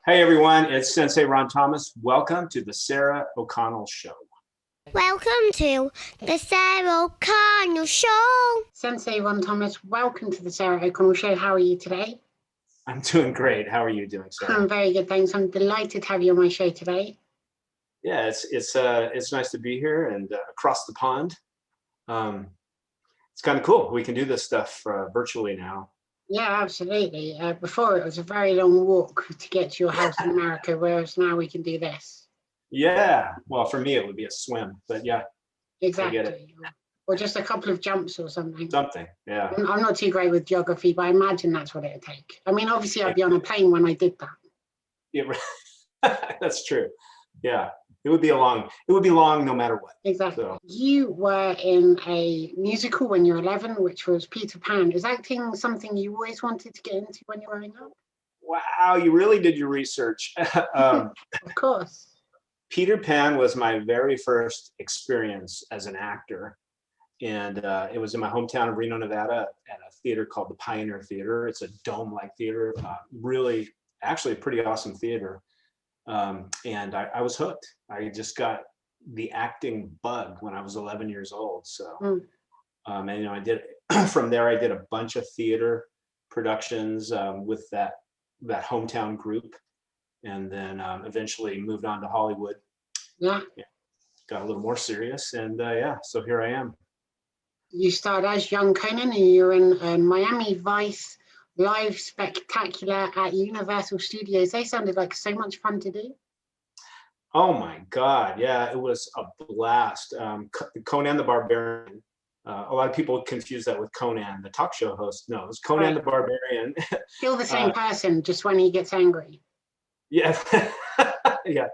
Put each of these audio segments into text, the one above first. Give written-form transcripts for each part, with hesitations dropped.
Hey everyone, it's Sensei Ron Thomas. Welcome to the Sarah O'Connell Show. Welcome to the Sarah O'Connell Show. Sensei Ron Thomas, welcome to the Sarah O'Connell Show. How are you today? I'm doing great. How are you doing, Sarah? I'm very good, thanks. I'm delighted to have you on my show today. Yeah, it's nice to be here and across the pond. It's kind of cool. We can do this stuff virtually now. Yeah, absolutely. Before it was a very long walk to get to your house in America, whereas now we can do this. Yeah, well, for me it would be a swim, but yeah. Exactly. I get it. Or just a couple of jumps or something. Something, yeah. I'm not too great with geography, but I imagine that's what it'd take. I mean, obviously I'd be on a plane when I did that. Yeah, that's true. Yeah, it would be long no matter what. Exactly. So. You were in a musical when you were 11, which was Peter Pan. Is acting something you always wanted to get into when you were growing up? Wow, you really did your research. Of course. Peter Pan was my very first experience as an actor. And it was in my hometown of Reno, Nevada, at a theater called the Pioneer Theater. It's a dome-like theater, really, actually a pretty awesome theater. And I was hooked. I just got the acting bug when I was 11 years old. So, and I did, from there, I did a bunch of theater productions with that hometown group. And then eventually moved on to Hollywood. Yeah. Got a little more serious. And yeah, so here I am. You started as young Kanan, and you're in Miami Vice Live Spectacular at Universal Studios. They sounded like so much fun to do. Oh my God, yeah, it was a blast. Conan the Barbarian. A lot of people confuse that with Conan, the talk show host. No, it was Conan the Barbarian. Still the same person, just when he gets angry. Yeah, yeah,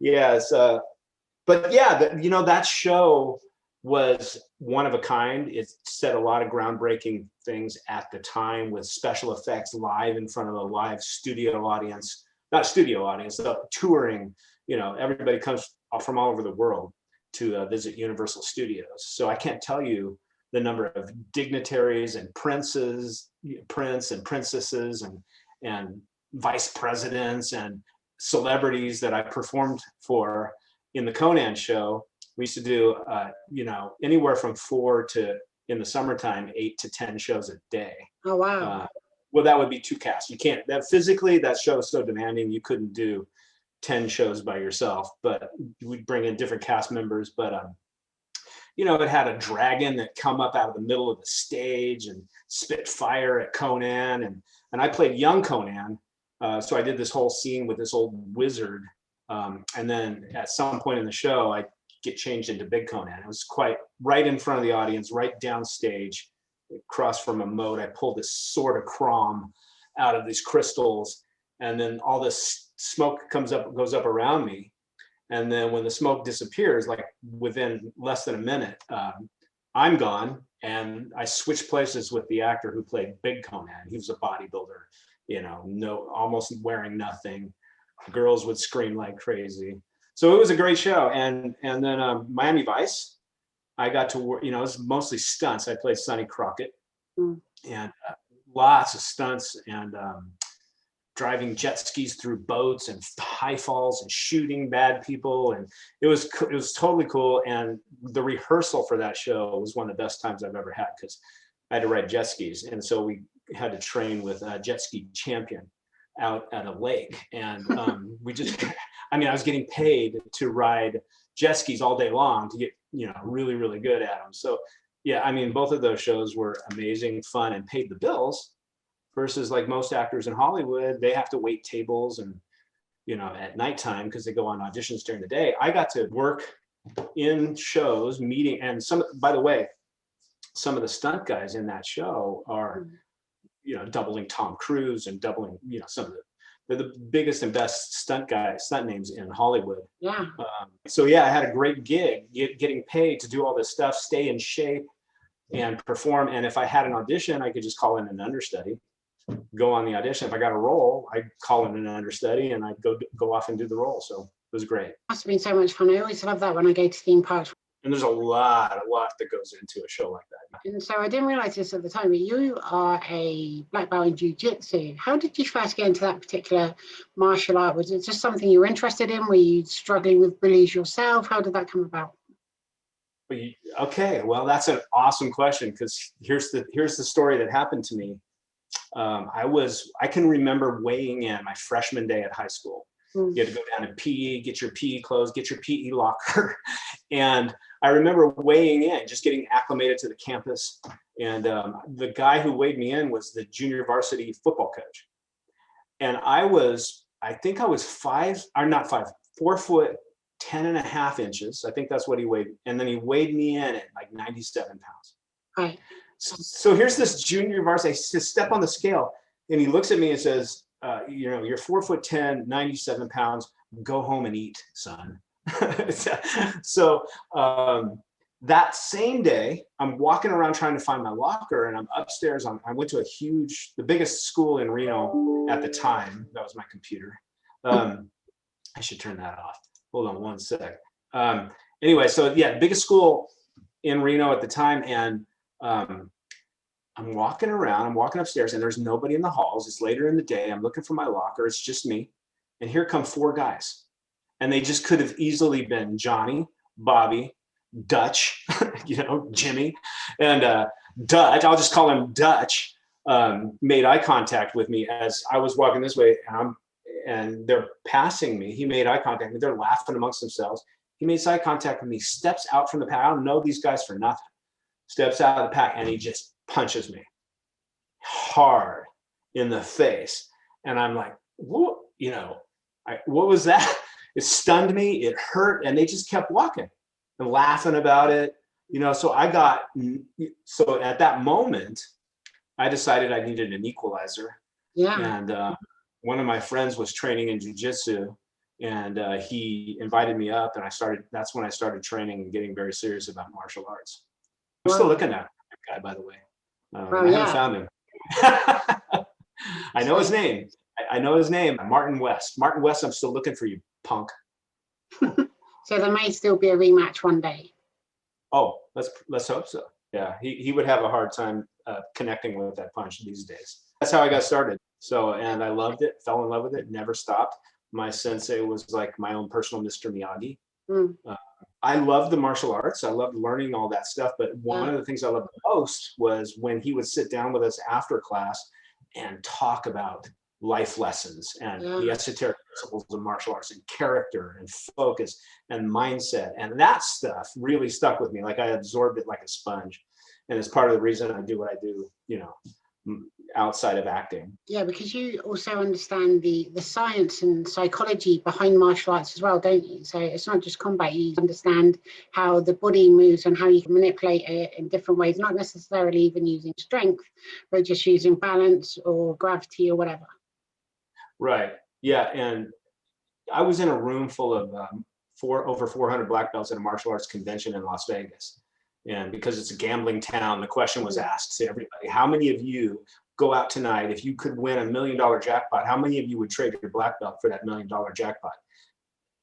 yes. But yeah, that show was one of a kind. It set a lot of groundbreaking things at the time with special effects live in front of a live studio audience, not studio audience, the touring, everybody comes from all over the world to visit Universal Studios. So I can't tell you the number of dignitaries and prince and princesses and vice presidents and celebrities that I performed for in the Conan show. We used to do, anywhere from 4 to, in the summertime, 8 to 10 shows a day. Oh, wow. Well, that would be 2 casts. You can't, physically, that show is so demanding, you couldn't do 10 shows by yourself, but we'd bring in different cast members. But, it had a dragon that come up out of the middle of the stage and spit fire at Conan. And I played young Conan. So I did this whole scene with this old wizard. And then at some point in the show, I get changed into Big Conan. It was quite right in front of the audience, right downstage, across from a moat. I pulled this sword of crom out of these crystals, and then all this smoke goes up around me. And then when the smoke disappears, like within less than a minute, I'm gone, and I switched places with the actor who played Big Conan. He was a bodybuilder, almost wearing nothing. Girls would scream like crazy. So it was a great show. And then Miami Vice, I got to work, it was mostly stunts. I played Sonny Crockett and lots of stunts and driving jet skis through boats and high falls and shooting bad people. And it was totally cool. And the rehearsal for that show was one of the best times I've ever had, because I had to ride jet skis. And so we had to train with a jet ski champion out at a lake. And I was getting paid to ride jet skis all day long to get, really, really good at them. So yeah, both of those shows were amazing, fun, and paid the bills, versus like most actors in Hollywood, they have to wait tables and, at nighttime because they go on auditions during the day. I got to work in shows, meeting, and by the way, some of the stunt guys in that show are, doubling Tom Cruise and doubling, they're the biggest and best stunt names in Hollywood. Yeah. So yeah, I had a great gig, getting paid to do all this stuff, stay in shape and perform. And if I had an audition, I could just call in an understudy, go on the audition. If I got a role, I'd call in an understudy and I'd go off and do the role. So it was great. Must have been so much fun. I always love that when I go to theme parks. And there's a lot that goes into a show like that. And so I didn't realize this at the time, but you are a black belt in Jiu Jitsu. How did you first get into that particular martial art? Was it just something you were interested in? Were you struggling with bullies yourself? How did that come about? Okay, well, that's an awesome question, because here's the story that happened to me. I can remember weighing in my freshman day at high school. You had to go down to PE, get your PE clothes, get your PE locker. And I remember weighing in, just getting acclimated to the campus. And the guy who weighed me in was the junior varsity football coach. And I think I was 4 foot 10.5 inches. I think that's what he weighed. And then he weighed me in at like 97 pounds. Right. So here's this junior varsity. I said, step on the scale. And he looks at me and says, you're 4 foot 10, 97 pounds, go home and eat, son. So that same day, I'm walking around trying to find my locker, and I'm upstairs. I went to the biggest school in Reno at the time. That was my computer. I should turn that off. Hold on one sec. Anyway, so yeah, biggest school in Reno at the time. And I'm walking around, I'm walking upstairs, and there's nobody in the halls. It's later in the day. I'm looking for my locker. It's just me. And here come 4 guys. And they just could have easily been Johnny, Bobby, Dutch, Jimmy. And Dutch, I'll just call him Dutch, made eye contact with me as I was walking this way. And they're passing me. He made eye contact with me. They're laughing amongst themselves. He makes eye contact with me, steps out from the pack. I don't know these guys for nothing. Steps out of the pack, and he just punches me hard in the face. And I'm like, what was that? It stunned me, it hurt, and they just kept walking and laughing about it. So at that moment, I decided I needed an equalizer. Yeah. And one of my friends was training in Jujitsu, and he invited me up, and that's when I started training and getting very serious about martial arts. I'm still looking at that guy, by the way. I haven't found him. I know his name. I know his name. Martin West. Martin West, I'm still looking for you, punk. So there may still be a rematch one day. Oh, let's hope so. Yeah, he would have a hard time connecting with that punch these days. That's how I got started. And I loved it, fell in love with it, never stopped. My sensei was like my own personal Mr. Miyagi. I loved the martial arts. I loved learning all that stuff. But one of the things I loved the most was when he would sit down with us after class and talk about life lessons and the esoteric principles of martial arts and character and focus and mindset. And that stuff really stuck with me. Like I absorbed it like a sponge. And it's part of the reason I do what I do, outside of acting. Yeah, because you also understand the science and psychology behind martial arts as well, don't you? So it's not just combat. You understand how the body moves and how you can manipulate it in different ways, not necessarily even using strength, but just using balance or gravity or whatever. Right. Yeah. And I was in a room full of over 400 black belts at a martial arts convention in Las Vegas. And because it's a gambling town, the question was asked to everybody, how many of you go out tonight, if you could win $1 million jackpot, how many of you would trade your black belt for that $1 million jackpot?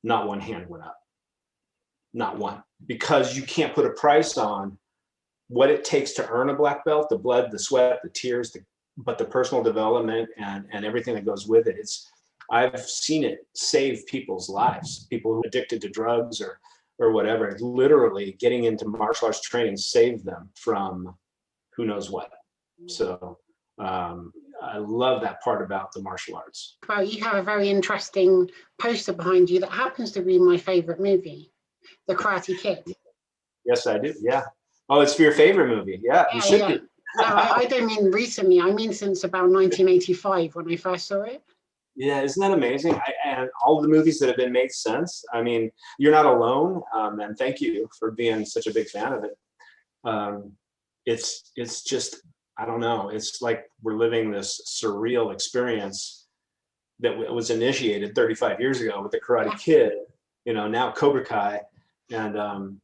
Not one hand went up. Not one. Because you can't put a price on what it takes to earn a black belt, the blood, the sweat, the tears, but the personal development and everything that goes with it. I've seen it save people's lives, people who are addicted to drugs or whatever. Literally getting into martial arts training saved them from who knows what. So I love that part about the martial arts. Well, you have a very interesting poster behind you that happens to be my favorite movie, The Karate Kid. Yes, I do. Yeah. Oh, it's your favorite movie. Yeah, you should be. No, I don't mean recently. I mean since about 1985 when I first saw it. Yeah, isn't that amazing? And all the movies that have been made since. I mean, you're not alone, and thank you for being such a big fan of it. It's just, I don't know. It's like we're living this surreal experience that was initiated 35 years ago with the Karate Kid. Now Cobra Kai, and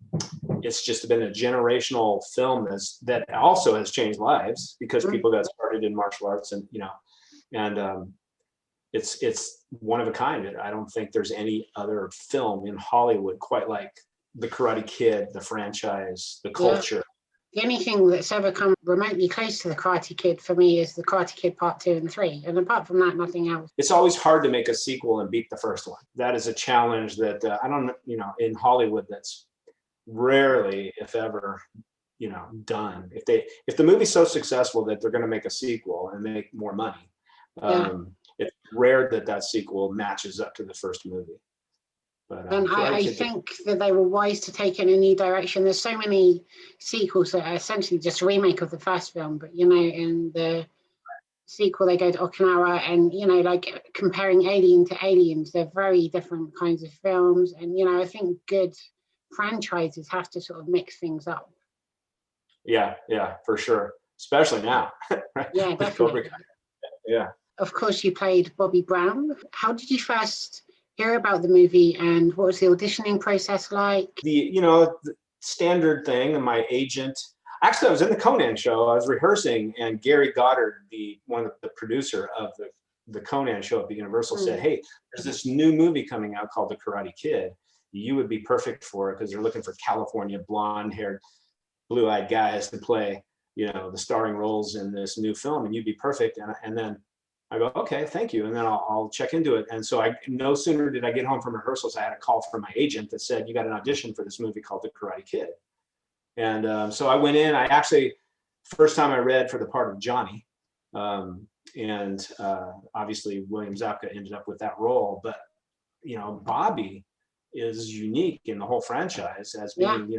it's just been a generational film that also has changed lives because people got started in martial arts, and it's one of a kind. I don't think there's any other film in Hollywood quite like the Karate Kid, the franchise, the culture. The only thing that's ever come remotely close to the Karate Kid for me is the Karate Kid Part 2 and 3. And apart from that, nothing else. It's always hard to make a sequel and beat the first one. That is a challenge that I don't, in Hollywood, that's rarely, if ever, done. If the movie's so successful that they're going to make a sequel and make more money, it's rare that sequel matches up to the first movie. But, and I think that they were wise to take it in a new direction. There's so many sequels that are essentially just a remake of the first film, but in the sequel they go to Okinawa, and like comparing Alien to Aliens, they're very different kinds of films. And I think good franchises have to sort of mix things up. Yeah, for sure, especially now. Yeah, definitely. Yeah. Of course, you played Bobby Brown. How did you first hear about the movie, and what was the auditioning process like? The standard thing, and my agent, actually I was in the Kanan show, I was rehearsing, and Gary Goddard, the producer of the Kanan show at the Universal, said, hey, there's this new movie coming out called The Karate Kid. You would be perfect for it because they're looking for California blonde-haired, blue-eyed guys to play, the starring roles in this new film, and you'd be perfect. And then I go, okay, thank you. And then I'll check into it. And so no sooner did I get home from rehearsals, I had a call from my agent that said, you got an audition for this movie called The Karate Kid. And so I went in. First time I read for the part of Johnny. And obviously William Zabka ended up with that role. But, Bobby is unique in the whole franchise as being,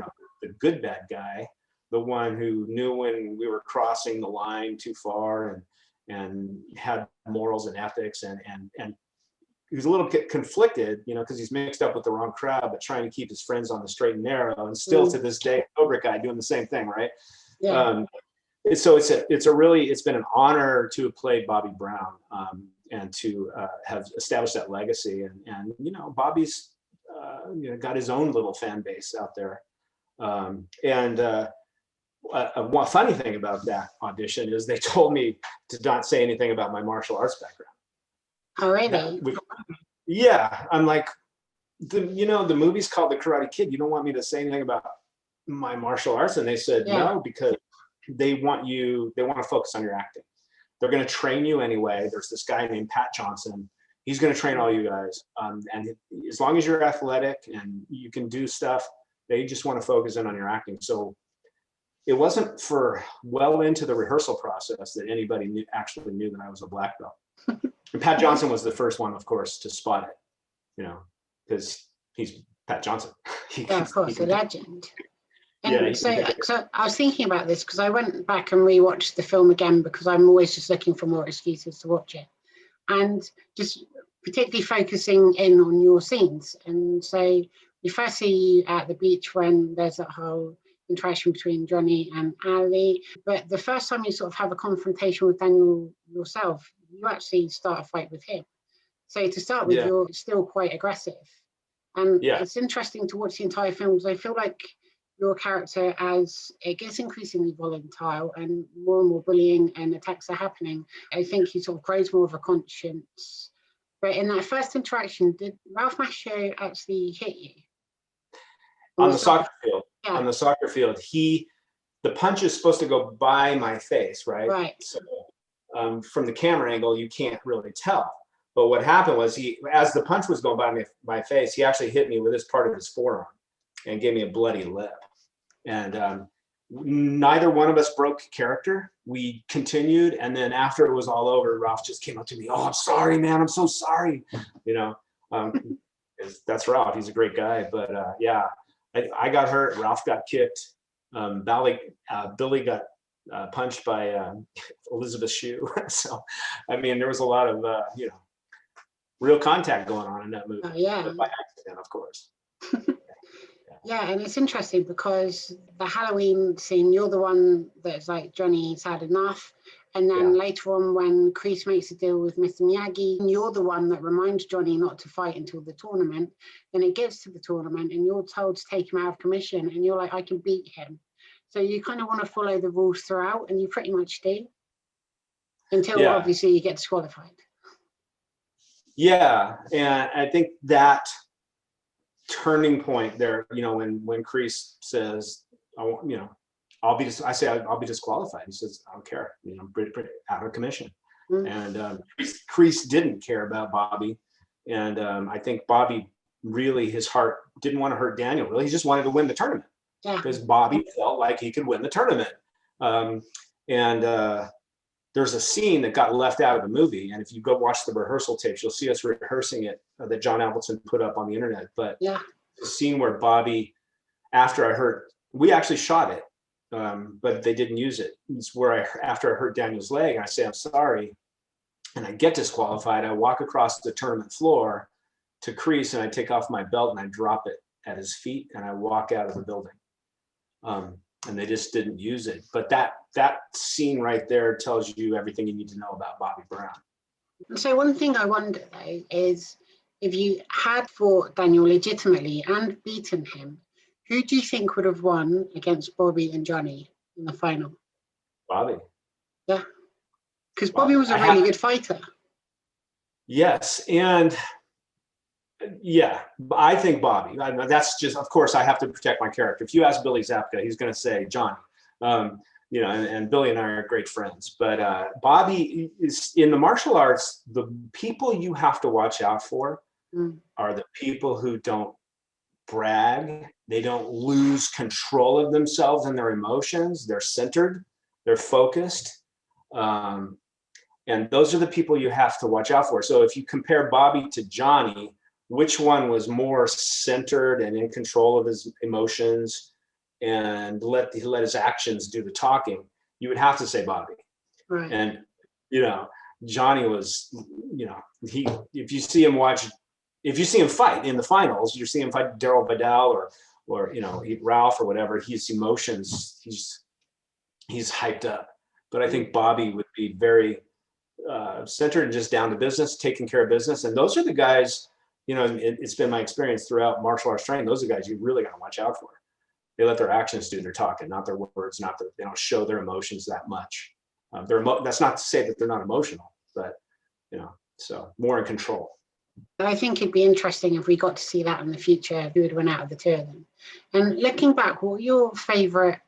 the good bad guy, the one who knew when we were crossing the line too far, and had morals and ethics, and he was a little bit conflicted, because he's mixed up with the wrong crowd, but trying to keep his friends on the straight and narrow, and still to this day, Cobra Kai doing the same thing, right? Yeah. So it's been an honor to have played Bobby Brown, and to have established that legacy, and Bobby's got his own little fan base out there, one funny thing about that audition is they told me to not say anything about my martial arts background. Oh, really? Yeah, I'm like, the movie's called The Karate Kid. You don't want me to say anything about my martial arts? And they said no, because they want to focus on your acting. They're going to train you anyway. There's this guy named Pat Johnson. He's going to train all you guys. And as long as you're athletic and you can do stuff, they just want to focus in on your acting. So it wasn't for well into the rehearsal process that anybody actually knew that I was a black belt. And Pat Johnson was the first one, of course, to spot it, because he's Pat Johnson. Of course, a legend. And so I was thinking about this because I went back and rewatched the film again, because I'm always just looking for more excuses to watch it. And just particularly focusing in on your scenes. And so we first see you at the beach when there's that whole interaction between Johnny and Ali, but the first time you sort of have a confrontation with Daniel yourself, you actually start a fight with him. So to start with, you're still quite aggressive, and it's interesting to watch the entire film, because I feel like your character, as it gets increasingly volatile and more bullying and attacks are happening, I think he sort of grows more of a conscience. But in that first interaction, did Ralph Macchio actually hit you? On the soccer field. Yeah. On the soccer field, the punch is supposed to go by my face, right? Right. So from the camera angle, you can't really tell. But what happened was, as the punch was going by my face, he actually hit me with this part of his forearm and gave me a bloody lip. And neither one of us broke character. We continued, and then after it was all over, Ralph just came up to me. Oh, I'm sorry, man. I'm so sorry. That's Ralph. He's a great guy. But I got hurt. Ralph got kicked. Billy got punched by Elizabeth Shue. So, I mean, there was a lot of real contact going on in that movie. But by accident, of course. Yeah, and it's interesting because the Halloween scene, you're the one that's like, Johnny's had enough. And then later on, when Kreese makes a deal with Mr. Miyagi, you're the one that reminds Johnny not to fight until the tournament. Then it gets to the tournament and you're told to take him out of commission, and you're like, I can beat him. So you kind of want to follow the rules throughout, and you pretty much do. Until obviously you get disqualified. Yeah, and I think that turning point there, you know, when Kreese says, I'll be disqualified. He says, I don't care, you know, pretty out of commission. And Kreese didn't care about Bobby. And I think Bobby really, his heart didn't want to hurt Daniel. Really, he just wanted to win the tournament because Bobby felt like he could win the tournament. There's a scene that got left out of the movie. And if you go watch the rehearsal tapes, you'll see us rehearsing it that John Appleton put up on the internet. But the scene where Bobby, we actually shot it, but they didn't use it. It's where after I hurt Daniel's leg, and I say, I'm sorry, and I get disqualified, I walk across the tournament floor to Kreese and I take off my belt and I drop it at his feet and I walk out of the building. And they just didn't use it. But that scene right there tells you everything you need to know about Bobby Brown. So one thing I wonder though is, if you had fought Daniel legitimately and beaten him, who do you think would have won against Bobby and Johnny in the final? Bobby. Yeah. Because Bobby was a really good fighter. Yes. And yeah, I think Bobby. That's just, of course, I have to protect my character. If you ask Billy Zabka, he's going to say Johnny. You know, and Billy and I are great friends. But Bobby is in the martial arts. The people you have to watch out for are the people who don't brag. They don't lose control of themselves and their emotions. They're centered. They're focused. And those are the people you have to watch out for. So if you compare Bobby to Johnny, which one was more centered and in control of his emotions and let his actions do the talking? You would have to say Bobby. Right. And, you know, Johnny was, you know, if you see him fight in the finals, you see him fight Daryl Vidal or, you know, Ralph or whatever, his emotions, he's hyped up. But I think Bobby would be very centered and just down to business, taking care of business. And those are the guys, you know, it's been my experience throughout martial arts training. Those are the guys you really got to watch out for. They let their actions do their talking, not their words, they don't show their emotions that much. That's not to say that they're not emotional, but, you know, so more in control. I think it'd be interesting if we got to see that in the future, who would win out of the two of them. And looking back, what were your favorite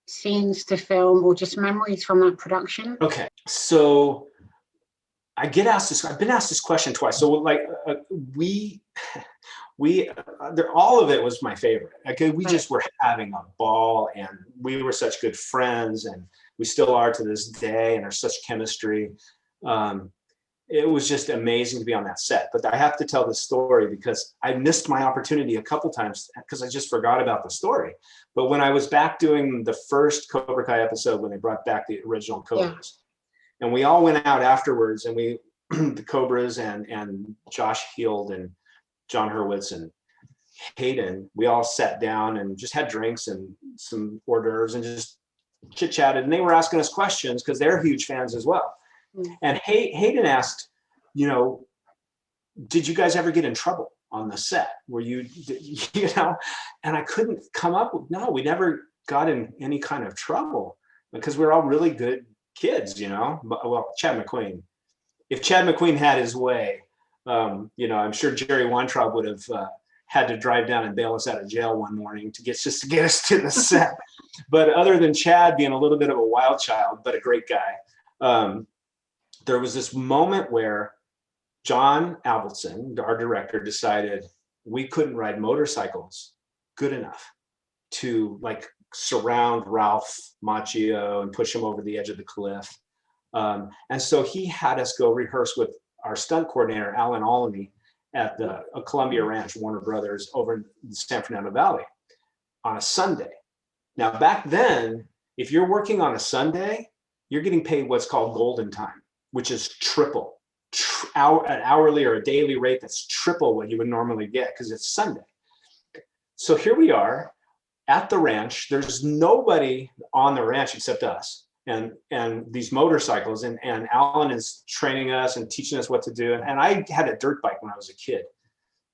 scenes to film or just memories from that production? Okay, so I've been asked this question twice. So like all of it was my favorite. Okay, we just were having a ball and we were such good friends and we still are to this day and there's such chemistry. It was just amazing to be on that set. But I have to tell this story because I missed my opportunity a couple times because I just forgot about the story. But when I was back doing the first Cobra Kai episode, when they brought back the original Cobras, and we all went out afterwards and the Cobras and Josh Heald and John Hurwitz and Hayden, we all sat down and just had drinks and some hors d'oeuvres and just chit-chatted. And they were asking us questions because they're huge fans as well. And Hayden asked, you know, did you guys ever get in trouble on the set? Were you know, and I couldn't come up with, no, we never got in any kind of trouble because we're all really good kids, you know. Well, Chad McQueen, if Chad McQueen had his way, you know, I'm sure Jerry Weintraub would have had to drive down and bail us out of jail one morning to get us to the set. But other than Chad being a little bit of a wild child, but a great guy, there was this moment where John Avildsen, our director, decided we couldn't ride motorcycles good enough to like surround Ralph Macchio and push him over the edge of the cliff. And so he had us go rehearse with our stunt coordinator, Alan Alamy, at the Columbia Ranch, Warner Brothers, over in the San Fernando Valley on a Sunday. Now, back then, if you're working on a Sunday, you're getting paid what's called golden time, which is triple, an hourly or a daily rate that's triple what you would normally get because it's Sunday. So here we are at the ranch. There's nobody on the ranch except us and these motorcycles. And Alan is training us and teaching us what to do. And I had a dirt bike when I was a kid.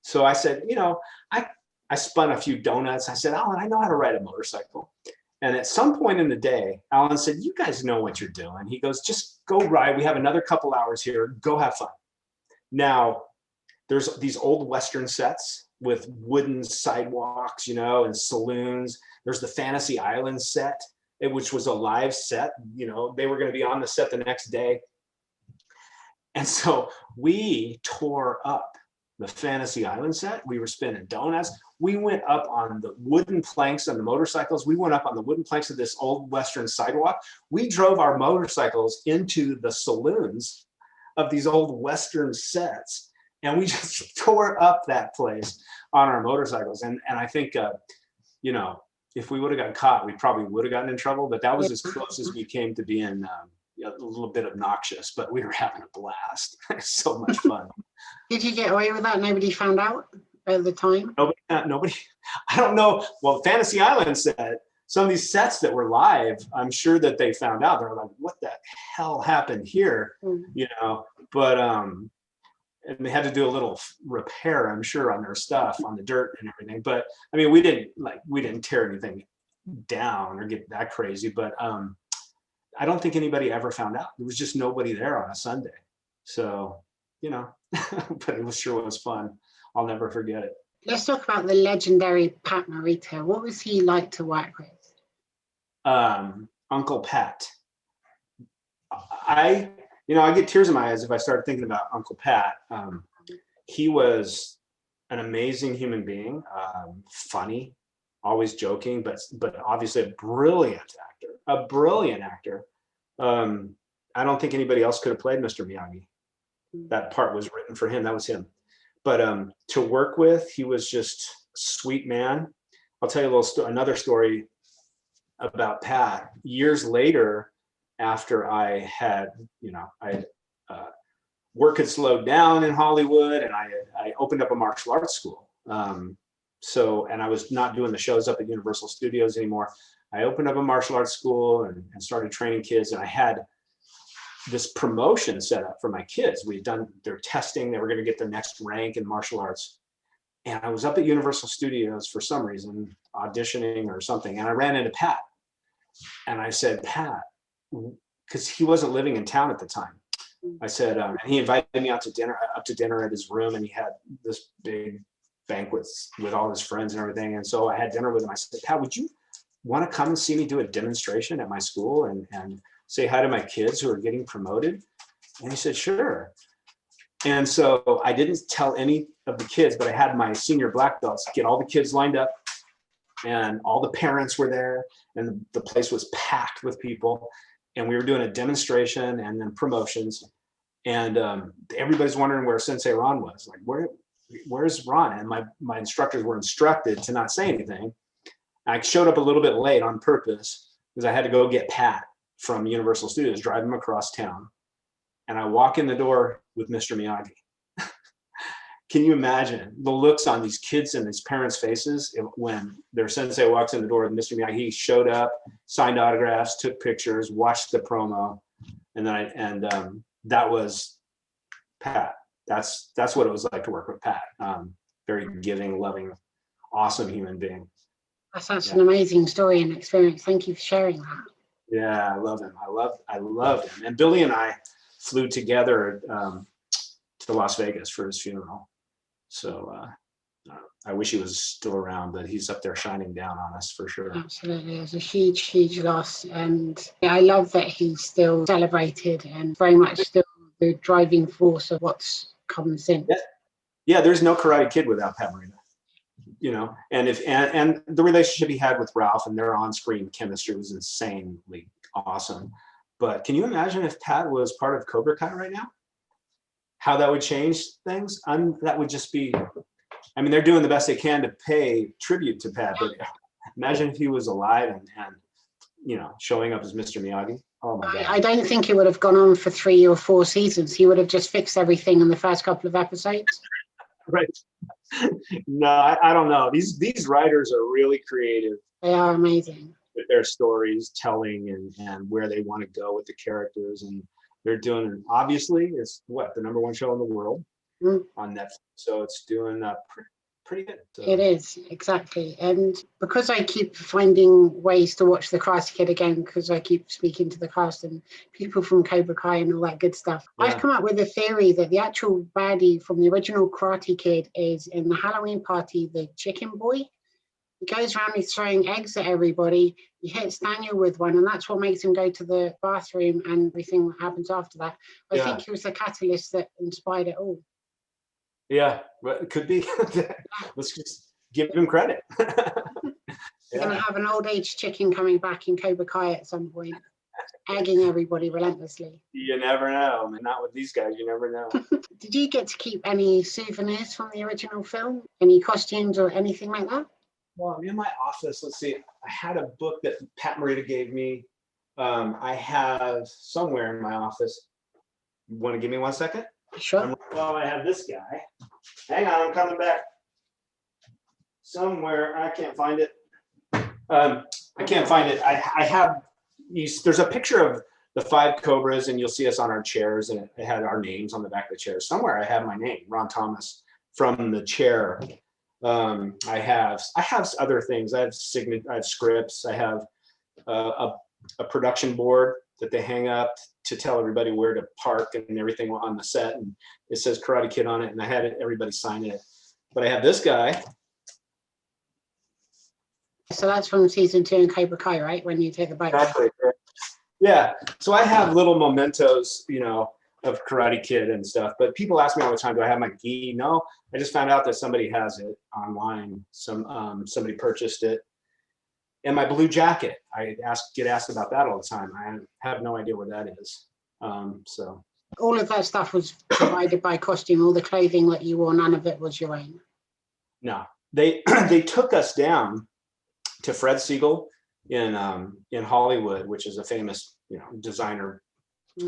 So I said, you know, I spun a few donuts. I said, Alan, I know how to ride a motorcycle. And at some point in the day, Alan said, you guys know what you're doing. He goes, just go ride. We have another couple hours here. Go have fun. Now, there's these old Western sets with wooden sidewalks, you know, and saloons. There's the Fantasy Island set, which was a live set. You know, they were going to be on the set the next day. And so we tore up the Fantasy Island set. We were spinning donuts. We went up on the wooden planks on the motorcycles. We went up on the wooden planks of this old Western sidewalk. We drove our motorcycles into the saloons of these old Western sets. And we just tore up that place on our motorcycles. And I think, you know, if we would have gotten caught, we probably would have gotten in trouble. But that was as close as we came to being a little bit obnoxious. But we were having a blast. So much fun. Did you get away with that? Nobody found out at the time? Nobody. I don't know. Well, Fantasy Island said some of these sets that were live, I'm sure that they found out. They're like, what the hell happened here? You know, but and they had to do a little repair, I'm sure, on their stuff, on the dirt and everything. But I mean, we didn't tear anything down or get that crazy. But I don't think anybody ever found out. There was just nobody there on a Sunday. So, you know, but it was fun. I'll never forget it. Let's talk about the legendary Pat Morita. What was he like to work with? Uncle Pat. I get tears in my eyes if I start thinking about Uncle Pat. He was an amazing human being, funny, always joking, but obviously a brilliant actor. I don't think anybody else could have played Mr. Miyagi. That part was written for him. That was him. But to work with, he was just a sweet man. I'll tell you another story about Pat. Years later, after I had, work had slowed down in Hollywood, and I opened up a martial arts school. And I was not doing the shows up at Universal Studios anymore. I opened up a martial arts school and started training kids, and I had this promotion set up for my kids. We had done their testing. They were going to get their next rank in martial arts. And I was up at Universal Studios for some reason, auditioning or something. And I ran into Pat. And I said, Pat, because he wasn't living in town at the time. I said, and he invited me up to dinner at his room. And he had this big banquet with all his friends and everything. And so I had dinner with him. I said, Pat, would you want to come and see me do a demonstration at my school and say hi to my kids who are getting promoted? And he said, sure. And so I didn't tell any of the kids, but I had my senior black belts get all the kids lined up, and all the parents were there, and the place was packed with people. And we were doing a demonstration and then promotions. And everybody's wondering where Sensei Ron was. Like, where's Ron? And my instructors were instructed to not say anything. I showed up a little bit late on purpose because I had to go get Pat from Universal Studios, drive him across town. And I walk in the door with Mr. Miyagi. Can you imagine the looks on these kids and these parents' faces when their sensei walks in the door with Mr. Miyagi? He showed up, signed autographs, took pictures, watched the promo, and then that was Pat. That's what it was like to work with Pat. Very giving, loving, awesome human being. That's such an amazing story and experience. Thank you for sharing that. Yeah, I love him. I love him. And Billy and I flew together to Las Vegas for his funeral. So I wish he was still around, but he's up there shining down on us for sure. Absolutely. It's a huge, huge loss. And I love that he's still celebrated and very much still the driving force of what's come since. Yeah, there's no Karate Kid without Pat Morita. You know, and the relationship he had with Ralph and their on-screen chemistry was insanely awesome. But can you imagine if Pat was part of Cobra Kai right now? How that would change things? That would just be, I mean, they're doing the best they can to pay tribute to Pat, but imagine if he was alive and showing up as Mr. Miyagi. Oh my God. I don't think it would have gone on for 3 or 4 seasons. He would have just fixed everything in the first couple of episodes. Right. No, I don't know. These writers are really creative. They are amazing with their stories telling and where they want to go with the characters, and they're doing, obviously, it's the #1 show in the world on Netflix, so it's doing pretty good. So. It is, exactly. And because I keep finding ways to watch the Karate Kid again, because I keep speaking to the cast and people from Cobra Kai and all that good stuff, Yeah. I've come up with a theory that the actual baddie from the original Karate Kid is in the Halloween party, the chicken boy. He goes around, he's throwing eggs at everybody. He hits Daniel with one, and that's what makes him go to the bathroom and everything that happens after that. I think he was the catalyst that inspired it all. Yeah, but it could be. Let's just give him credit. You're going to have an old age chicken coming back in Cobra Kai at some point, egging everybody relentlessly. You never know. I mean, not with these guys, you never know. Did you get to keep any souvenirs from the original film? Any costumes or anything like that? Well, in my office, let's see, I had a book that Pat Morita gave me. I have somewhere in my office. You want to give me 1 second? Sure. Well, I have this guy. Hang on, I'm coming back. Somewhere, I can't find it. I can't find it. I have, there's a picture of the 5 Cobras, and you'll see us on our chairs, and it had our names on the back of the chair. Somewhere I have my name, Ron Thomas, from the chair. I have other things. I have scripts. I have a production board that they hang up to tell everybody where to park and everything on the set, and it says Karate Kid on it, and I had everybody sign it. But I have this guy. So that's from season 2 in Cobra Kai, right? When you take the bike. Exactly. Yeah. So I have little mementos, of Karate Kid and stuff. But people ask me all the time, do I have my gi? No, I just found out that somebody has it online. Somebody purchased it. And my blue jacket, I get asked about that all the time. I have no idea where that is. So all of that stuff was provided by costume. All the clothing that you wore, none of it was your own. No, they took us down to Fred Siegel in Hollywood, which is a famous designer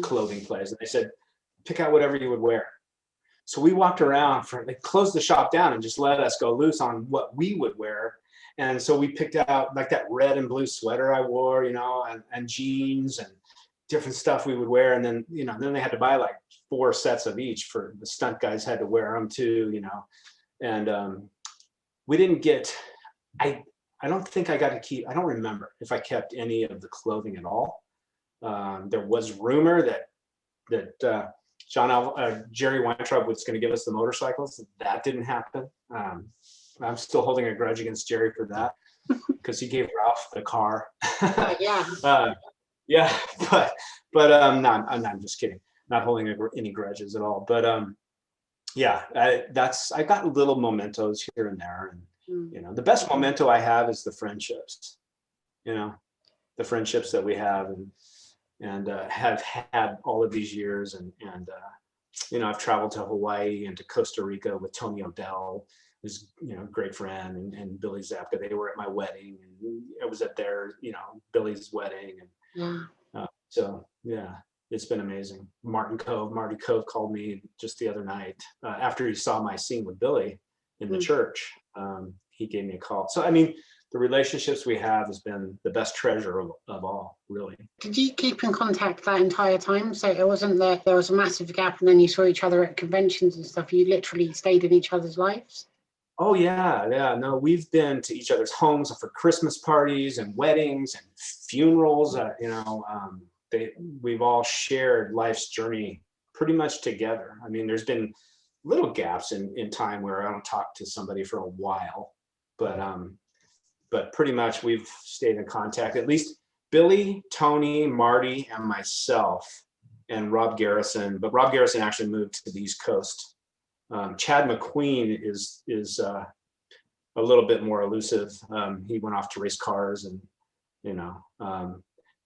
clothing place, and they said, pick out whatever you would wear. So we walked around they closed the shop down and just let us go loose on what we would wear. And so we picked out like that red and blue sweater I wore, and jeans and different stuff we would wear. And then, then they had to buy like 4 sets of each for the stunt guys had to wear them too, and we didn't get, I don't think I got to keep, I don't remember if I kept any of the clothing at all. There was rumor that Jerry Weintraub was going to give us the motorcycles. That didn't happen. I'm still holding a grudge against Jerry for that because he gave Ralph the car. Yeah. But I'm just kidding. Not holding any grudges at all. But I got little mementos here and there, and the best memento I have is the friendships. The friendships that we have and have had all of these years, and I've traveled to Hawaii and to Costa Rica with Tony O'Dell, who's a great friend, and Billy Zabka. They were at my wedding, and I was at their Billy's wedding, and so it's been amazing. Marty Cove called me just the other night after he saw my scene with Billy in the church. He gave me a call. So I mean, the relationships we have has been the best treasure of all, really. Did you keep in contact that entire time? So it wasn't that there was a massive gap and then you saw each other at conventions and stuff. You literally stayed in each other's lives? Oh, yeah. No, we've been to each other's homes for Christmas parties and weddings and funerals. We've all shared life's journey pretty much together. I mean, there's been little gaps in time where I don't talk to somebody for a while, but pretty much we've stayed in contact. At least Billy, Tony, Marty, and myself, and Rob Garrison. But Rob Garrison actually moved to the East Coast. Chad McQueen is a little bit more elusive. He went off to race cars, and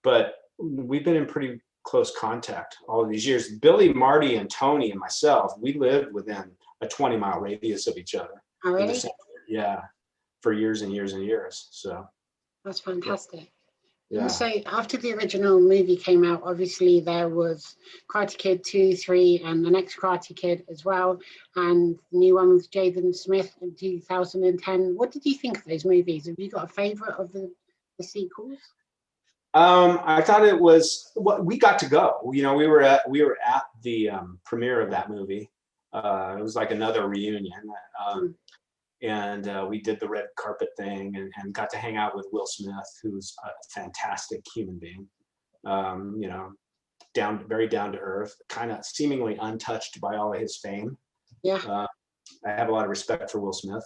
but we've been in pretty close contact all of these years. Billy, Marty, and Tony and myself, we lived within a 20-mile radius of each other. Oh, really? Yeah. For years and years and years. So that's fantastic. Yeah. And so after the original movie came out, obviously there was Karate Kid 2, 3, and the next Karate Kid as well, and the new one with Jaden Smith in 2010. What did you think of those movies? Have you got a favorite of the sequels? I thought it was we got to go. We were at the premiere of that movie. It was like another reunion. and we did the red carpet thing, and got to hang out with Will Smith, who's a fantastic human being. You know, very down to earth, kind of seemingly untouched by all of his fame. Yeah. I have a lot of respect for Will Smith.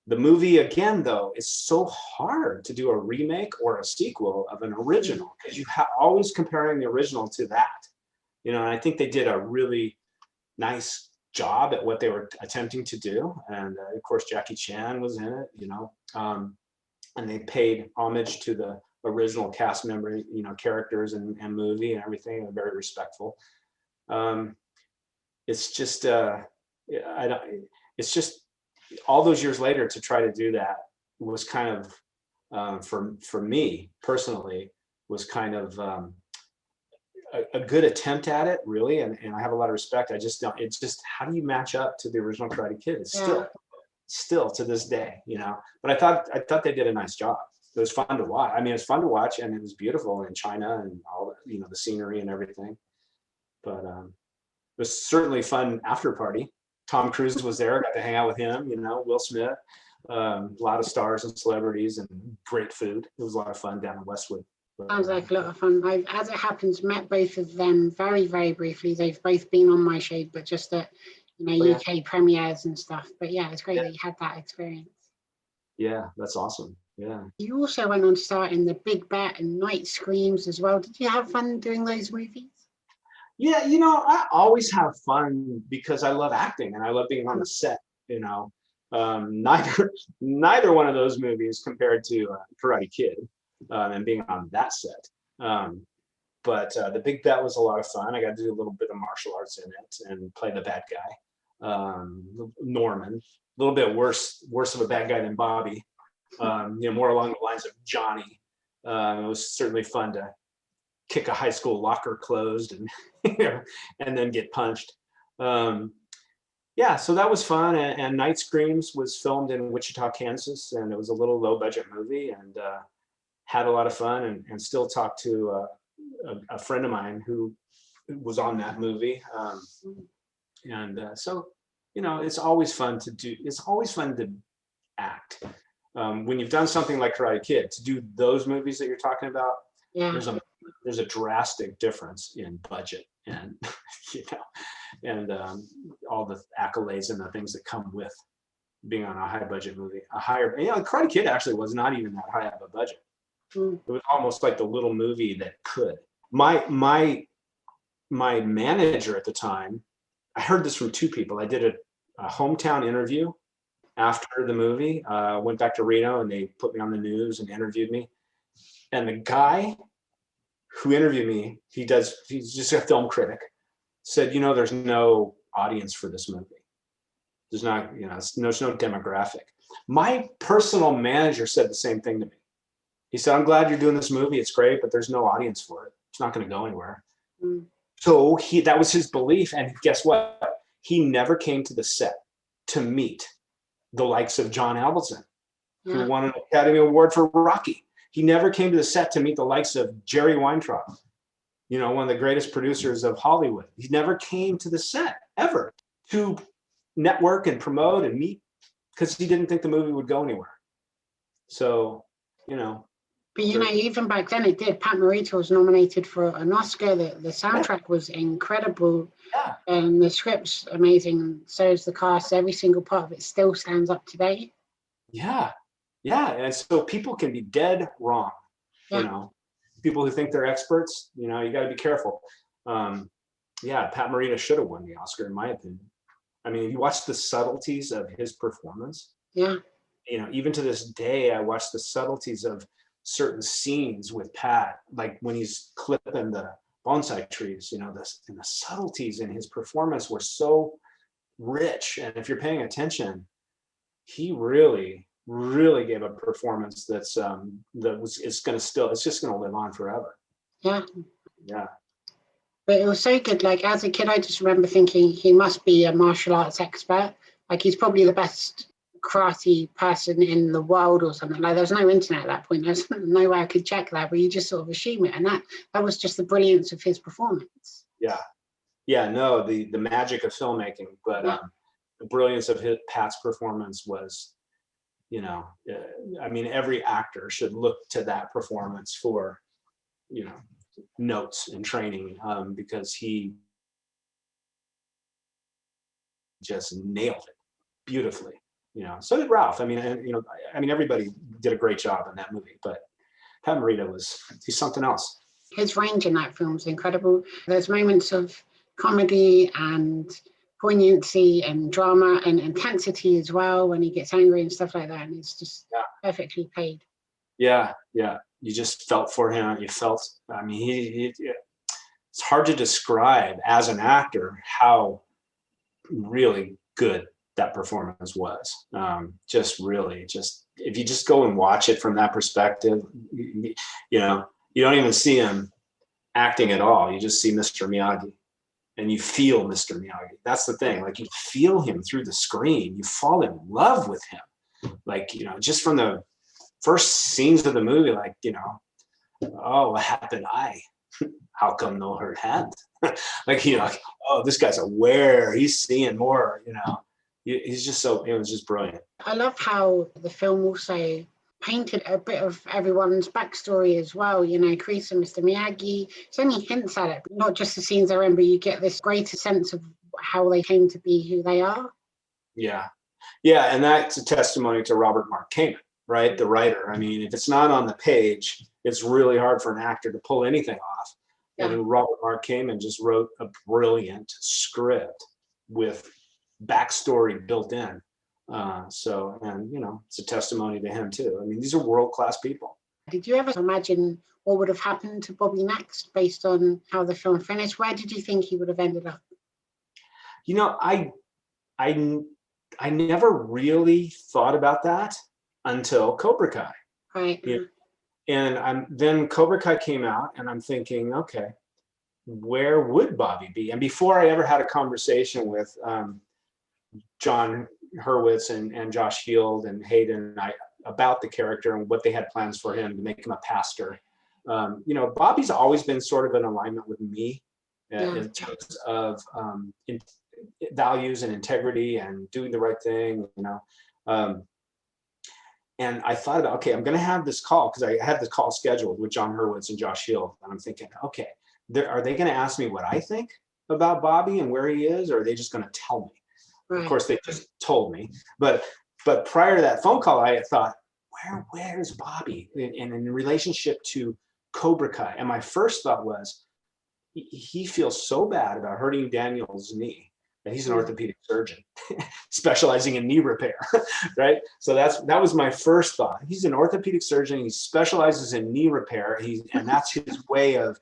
The movie, again, though, is so hard to do a remake or a sequel of an original, because you always comparing the original to that. You know, and I think they did a really nice job at what they were attempting to do. And of course, Jackie Chan was in it, you know, and they paid homage to the original cast member, you know, characters and movie and everything, and very respectful. It's just, it's just all those years later to try to do that was kind of, for me personally, was kind of a good attempt at it, really. And I have a lot of respect. I just don't, it's just, how do you match up to the original Karate Kid? It's still to this day, you know, but I thought they did a nice job. It was fun to watch. I mean, it was fun to watch, and it was beautiful in China and all the, you know, the scenery and everything. But it was certainly fun after party. Tom Cruise was there, got to hang out with him, you know, Will Smith, a lot of stars and celebrities, and great food. It was a lot of fun down in Westwood. Sounds like a lot of fun. I've, as it happens, met both of them very, very briefly. They've both been on my show, but just at, you know, UK premieres and stuff. But yeah, it's great that you had that experience. Yeah, that's awesome. Yeah. You also went on to start in The Big Bet and Night Screams as well. Did you have fun doing those movies? Yeah, you know, I always have fun because I love acting and I love being on the set, you know. Neither one of those movies compared to Karate Kid and being on that set. But The Big Bet was a lot of fun. I got to do a little bit of martial arts in it and play the bad guy, Norman. A little bit worse of a bad guy than Bobby. You know, more along the lines of Johnny. It was certainly fun to kick a high school locker closed and you know, and then get punched. Yeah, so that was fun. And Night Screams was filmed in Wichita, Kansas, and it was a little low budget movie, and had a lot of fun, and still talk to a friend of mine who was on that movie. So, you know, it's always fun to act. When you've done something like Karate Kid, to do those movies that you're talking about, there's a drastic difference in budget and you know, and all the accolades and the things that come with being on a high budget movie. You know, Karate Kid actually was not even that high of a budget. It was almost like the little movie that could. My manager at the time, I heard this from two people. I did a hometown interview after the movie. Went back to Reno, and they put me on the news and interviewed me. And the guy who interviewed me, he's just a film critic, said, you know, there's no audience for this movie. There's not, you know, there's no demographic. My personal manager said the same thing to me. He said, I'm glad you're doing this movie. It's great, but there's no audience for it. It's not going to go anywhere. So that was his belief. And guess what? He never came to the set to meet the likes of John Avildsen, who won an Academy Award for Rocky. He never came to the set to meet the likes of Jerry Weintraub, you know, one of the greatest producers of Hollywood. He never came to the set ever to network and promote and meet, because he didn't think the movie would go anywhere. So, you know. But you know, even back then it did. Pat Morita was nominated for an Oscar. The soundtrack was incredible. Yeah. And the script's amazing. So is the cast. Every single part of it still stands up today. Yeah. Yeah. And so people can be dead wrong. You know, people who think they're experts, you know, you got to be careful. Yeah, Pat Morita should have won the Oscar, in my opinion. I mean, you watch the subtleties of his performance. Yeah. You know, even to this day, I watch the subtleties of certain scenes with Pat, like when he's clipping the bonsai trees, you know, and the subtleties in his performance were so rich. And if you're paying attention, he really, really gave a performance it's just going to live on forever. Yeah. Yeah. But it was so good. Like, as a kid, I just remember thinking he must be a martial arts expert. Like, he's probably the best karate person in the world or something. Like, there's no internet at that point. There's no way I could check that, but you just sort of assume it. And that was just the brilliance of his performance. Yeah. Yeah, no, the magic of filmmaking. But the brilliance of Pat's performance was, you know, I mean, every actor should look to that performance for, you know, notes and training, because he just nailed it beautifully. You know, so did Ralph. I mean, and, you know, I mean, everybody did a great job in that movie, but Pat Morita he's something else. His range in that film is incredible. There's moments of comedy and poignancy and drama and intensity as well when he gets angry and stuff like that. And it's just perfectly played. Yeah, yeah. You just felt for him. You felt, I mean, it's hard to describe as an actor how really good that performance was. Just really, just if you just go and watch it from that perspective, you know, you don't even see him acting at all. You just see Mr. Miyagi, and you feel Mr. Miyagi. That's the thing. Like, you feel him through the screen. You fall in love with him. Like, you know, just from the first scenes of the movie, like, you know, oh, what happened? How come no hurt hand? Like, you know, like, oh, this guy's aware. He's seeing more, you know. He's just so, it was just brilliant. I love how the film also painted a bit of everyone's backstory as well. You know, Chris and Mr. Miyagi, it's only hints at it, not just the scenes they're in, but you get this greater sense of how they came to be who they are. Yeah. Yeah, and that's a testimony to Robert Mark Kanan, right? The writer. I mean, if it's not on the page, it's really hard for an actor to pull anything off. Yeah. And Robert Mark Kanan just wrote a brilliant script with backstory built in. So, and you know, it's a testimony to him too. I mean, these are world-class people. Did you ever imagine what would have happened to Bobby next based on how the film finished? Where did you think he would have ended up? You know, I never really thought about that until Cobra Kai. Right. Yeah. And then Cobra Kai came out, and I'm thinking, okay, where would Bobby be? And before I ever had a conversation with John Hurwitz and Josh Heald and Hayden and I about the character and what they had plans for him to make him a pastor, you know, Bobby's always been sort of in alignment with me in terms of values and integrity and doing the right thing, you know. And I thought about, okay, I'm going to have this call, because I had the call scheduled with John Hurwitz and Josh Heald, and I'm thinking, okay, are they going to ask me what I think about Bobby and where he is, or are they just going to tell me? Right. Of course, they just told me. But prior to that phone call, I had thought, where's Bobby in relationship to Cobra Kai? And my first thought was, he feels so bad about hurting Daniel's knee that he's an orthopedic surgeon specializing in knee repair, right? So that was my first thought. He's an orthopedic surgeon. He specializes in knee repair. And that's his way of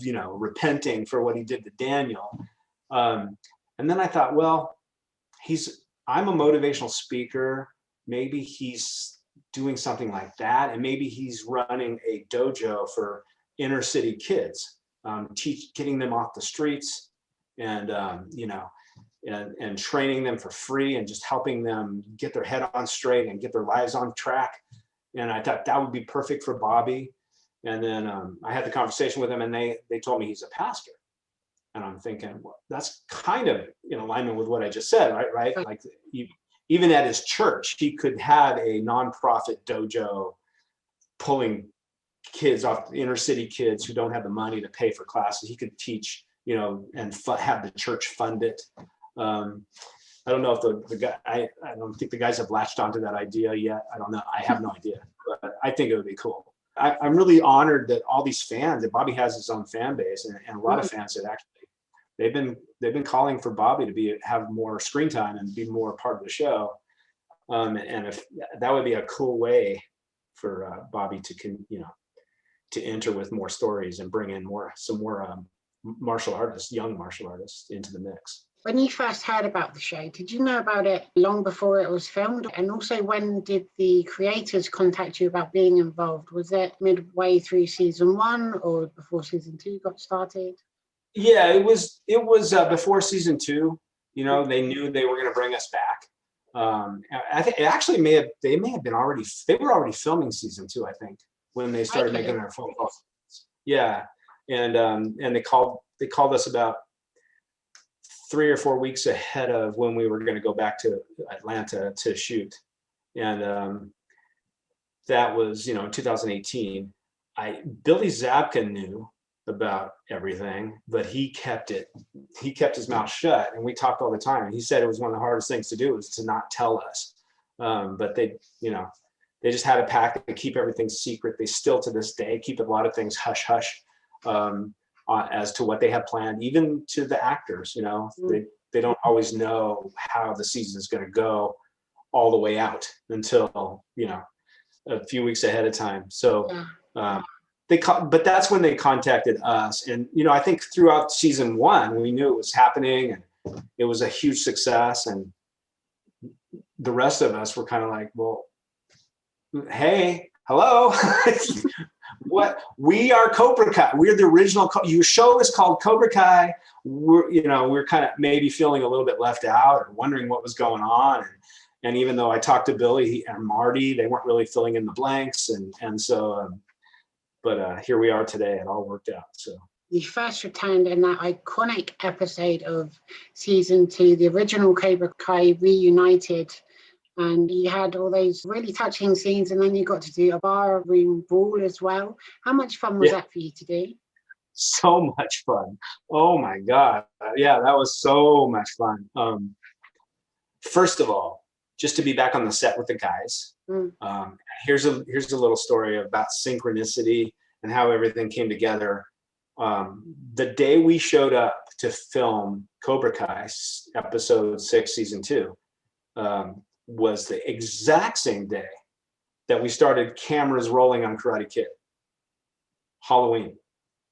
you know, repenting for what he did to Daniel. And then I thought, well, I'm a motivational speaker. Maybe he's doing something like that, and maybe he's running a dojo for inner city kids, getting them off the streets, and you know, and training them for free, and just helping them get their head on straight and get their lives on track. And I thought that would be perfect for Bobby. And then I had the conversation with him, and they told me he's a pastor. And I'm thinking, well, that's kind of in alignment with what I just said, right? Like, even at his church, he could have a nonprofit dojo pulling kids off, inner city kids who don't have the money to pay for classes. He could teach, you know, and have the church fund it. I don't know if the guy, I don't think the guys have latched onto that idea yet. I don't know. I have no idea, but I think it would be cool. I'm really honored that all these fans, that Bobby has his own fan base, and a lot of fans that actually, they've been calling for Bobby to have more screen time and be more part of the show. And if that would be a cool way for Bobby to to enter with more stories and bring in some more martial artists, young martial artists, into the mix. When you first heard about the show, did you know about it long before it was filmed? And also, when did the creators contact you about being involved? Was it midway through season 1 or before season 2 got started? Yeah, it was before season 2. You know, they knew they were going to bring us back. I think it actually they were already filming season 2, I think, when they started making their phone calls. Yeah, and they called us about 3 or 4 weeks ahead of when we were going to go back to Atlanta to shoot. And that was, in 2018. Billy Zabka knew about everything, but he kept his mouth shut, and we talked all the time. And he said it was one of the hardest things to do was to not tell us. But they just had a pact to keep everything secret. They still to this day keep a lot of things hush hush as to what they have planned, even to the actors. They don't always know how the season is going to go all the way out until a few weeks ahead of time. So but that's when they contacted us, and I think throughout season 1 we knew it was happening, and it was a huge success, and the rest of us were kind of like, well, hey, hello. What? We are Cobra Kai. We're the original. Your show is called Cobra Kai. We're kind of maybe feeling a little bit left out or wondering what was going on. And even though I talked to Billy and Marty, they weren't really filling in the blanks. And so, but here we are today. It all worked out. So you first returned in that iconic episode of season 2, the original Cobra Kai reunited. And you had all those really touching scenes, and then you got to do a barroom brawl as well. How much fun was that for you to do? So much fun. Oh my God. Yeah, that was so much fun. First of all, just to be back on the set with the guys. Here's a little story about synchronicity and how everything came together. The day we showed up to film Cobra Kai episode 6, season 2, was the exact same day that we started cameras rolling on Karate Kid. Halloween.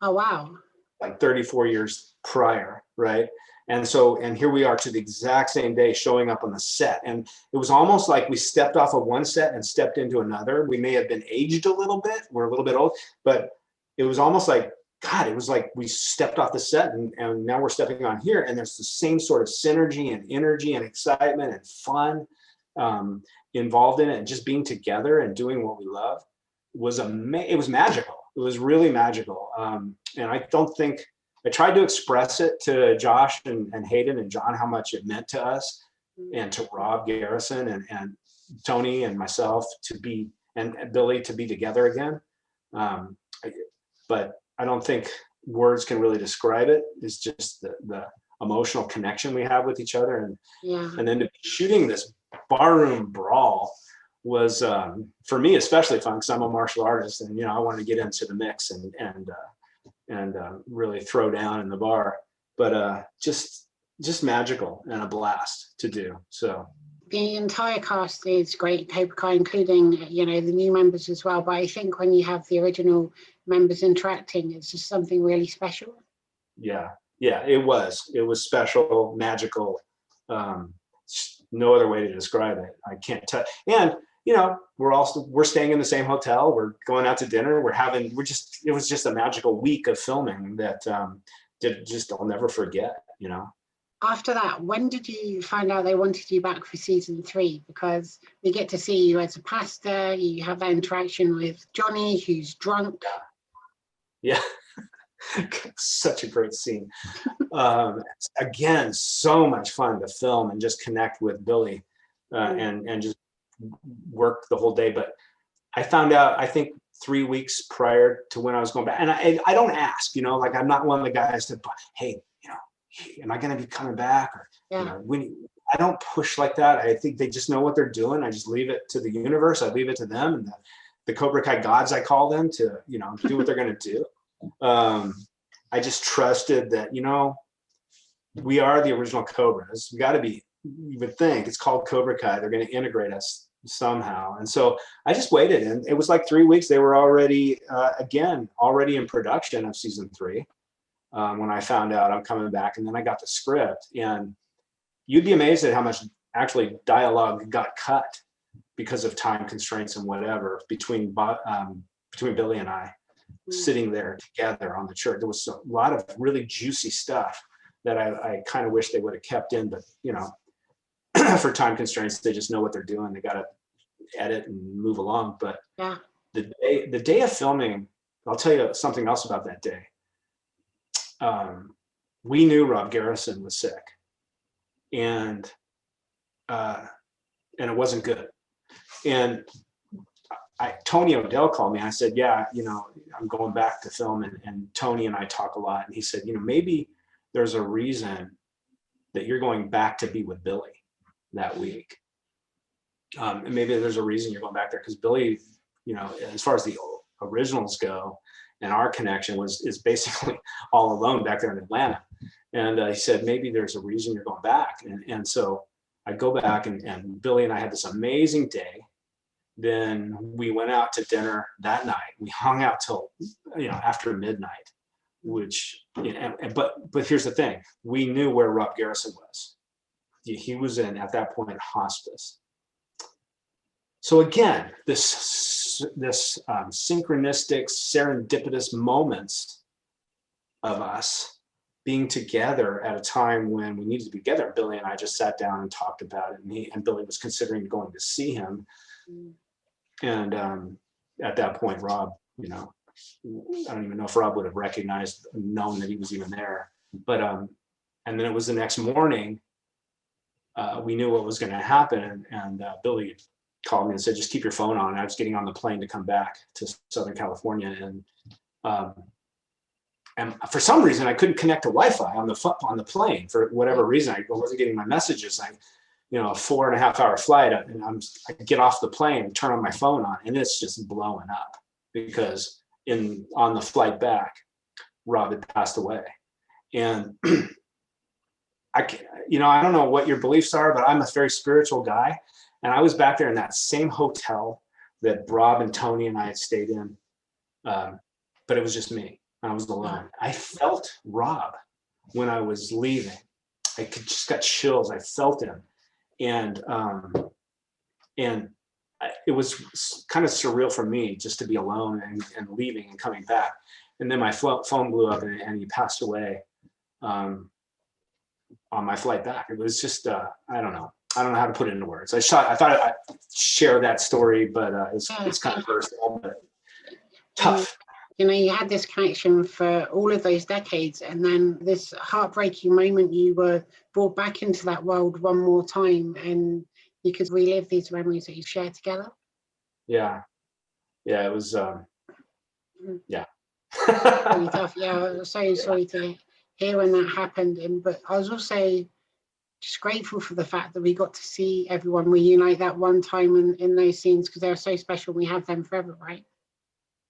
Oh, wow. Like 34 years prior, right? And here we are to the exact same day showing up on the set. And it was almost like we stepped off of one set and stepped into another. We may have been aged a little bit. We're a little bit old, but it was almost like, God, it was like we stepped off the set and now we're stepping on here. And there's the same sort of synergy and energy and excitement and fun involved in it, and just being together and doing what we love was it was magical. It was really magical. And I tried to express it to Josh and Hayden and John, how much it meant to us, and to Rob Garrison and Tony and myself and Billy to be together again. But I don't think words can really describe it. It's just the emotional connection we have with each other. And then to be shooting this barroom brawl was for me especially fun, because I'm a martial artist, and I wanted to get into the mix and really throw down in the bar. But just magical and a blast to do. So the entire cast is great, Cobra Kai, including the new members as well. But I think when you have the original members interacting, it's just something really special. Yeah, it was special, magical. No other way to describe it. I can't tell. And we're staying in the same hotel. We're going out to dinner. It was just a magical week of filming that I'll never forget. After that, when did you find out they wanted you back for season 3? Because we get to see you as a pastor. You have that interaction with Johnny, who's drunk. Yeah. Such a great scene. Again, so much fun to film and just connect with Billy and just work the whole day. But I found out, I think 3 weeks prior to when I was going back, and I don't ask, I'm not one of the guys to, hey, am I going to be coming back? Or I don't push like that. I think they just know what they're doing. I just leave it to the universe. I leave it to them and the Cobra Kai gods, I call them, to do what they're going to do. I just trusted that, we are the original Cobras. We got to be, you would think it's called Cobra Kai. They're going to integrate us somehow. And so I just waited, and it was like 3 weeks. They were already in production of season 3 when I found out I'm coming back. And then I got the script, and you'd be amazed at how much actually dialogue got cut because of time constraints and whatever between Billy and I. Sitting there together on the church. There was a lot of really juicy stuff that I kind of wish they would have kept in, but for time constraints, they just know what they're doing. They got to edit and move along. But the day of filming, I'll tell you something else about that day. We knew Rob Garrison was sick, and it wasn't good. And Tony O'Dell called me. I said, yeah, you know, I'm going back to film, and Tony and I talk a lot. And he said, you know, maybe there's a reason that you're going back to be with Billy that week. And maybe there's a reason you're going back there, because Billy, you know, as far as the originals go, and our connection is basically all alone back there in Atlanta. And he said, maybe there's a reason you're going back. And so I go back, and Billy and I had this amazing day. Then we went out to dinner that night. We hung out till, you know, after midnight, which, you know, but here's the thing. We knew where Rob Garrison was. He was in, at that point, hospice. So again, this synchronistic, serendipitous moments of us being together at a time when we needed to be together. Billy and I just sat down and talked about it, and Billy was considering going to see him. And at that point, Rob, you know, I don't even know if Rob would have known that he was even there. But and then it was the next morning, we knew what was going to happen, and Billy called me and said, just keep your phone on. I was getting on the plane to come back to Southern California, and for some reason I couldn't connect to Wi-Fi on the plane for whatever reason. I wasn't getting my messages. You know, a 4.5 hour flight, and I get off the plane, turn on my phone on, and it's just blowing up, because on the flight back, Rob had passed away. And I don't know what your beliefs are, but I'm a very spiritual guy. And I was back there in that same hotel that Rob and Tony and I had stayed in. But it was just me. I was alone. I felt Rob when I was leaving. Just got chills. I felt him. And it was kind of surreal for me just to be alone and leaving and coming back. And then my phone blew up, and he passed away on my flight back. It was just, I don't know how to put it into words. I thought I'd share that story, but it's kind of personal, but tough. You know, you had this connection for all of those decades, and then this heartbreaking moment, you were brought back into that world one more time, and you could relive these memories that you shared together. Yeah, it was, yeah. Really tough. Yeah, I was so sorry to hear when that happened, but I was also just grateful for the fact that we got to see everyone reunite that one time in those scenes, because they're so special. We have them forever, right?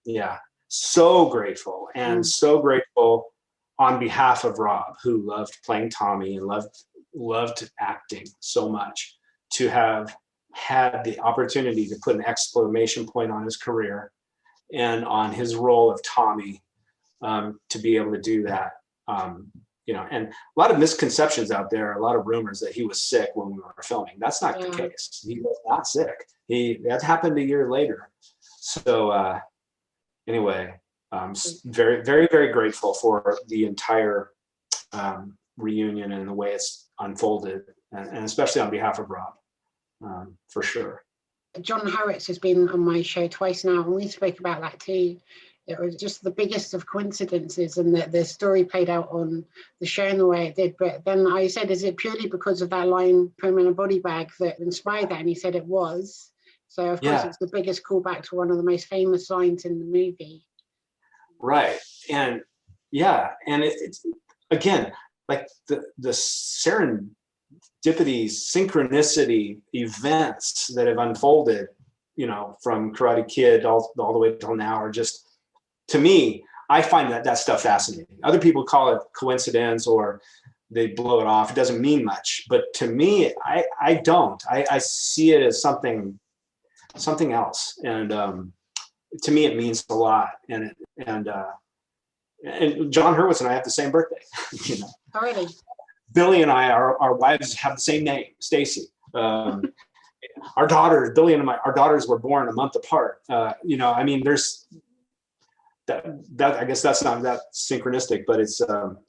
Yeah. So grateful, and so grateful on behalf of Rob, who loved playing Tommy and loved acting so much, to have had the opportunity to put an exclamation point on his career and on his role of Tommy, to be able to do that. You know, and a lot of misconceptions out there, a lot of rumors that he was sick when we were filming. That's not the case. He was not sick. That happened a year later. So, anyway, I'm very, very, very grateful for the entire reunion and the way it's unfolded, and especially on behalf of Rob, for sure. John Harris has been on my show twice now, and we spoke about that too. It was just the biggest of coincidences, and that the story played out on the show in the way it did. But then I said, is it purely because of that line, "Put him in a body bag," that inspired that? And he said it was. So of course it's the biggest callback to one of the most famous lines in the movie. Right. And it's again, like the serendipity, synchronicity events that have unfolded, you know, from Karate Kid all the way till now, are just, to me, I find that stuff fascinating. Other people call it coincidence, or they blow it off. It doesn't mean much, but to me, I don't. I see it as something else, and to me, it means a lot. And John Hurwitz and I have the same birthday. You know, already. Billy and I, our wives have the same name, Stacy. Our daughters, Billy and our daughters were born a month apart. You know, I mean, there's that. I guess that's not that synchronistic, but it's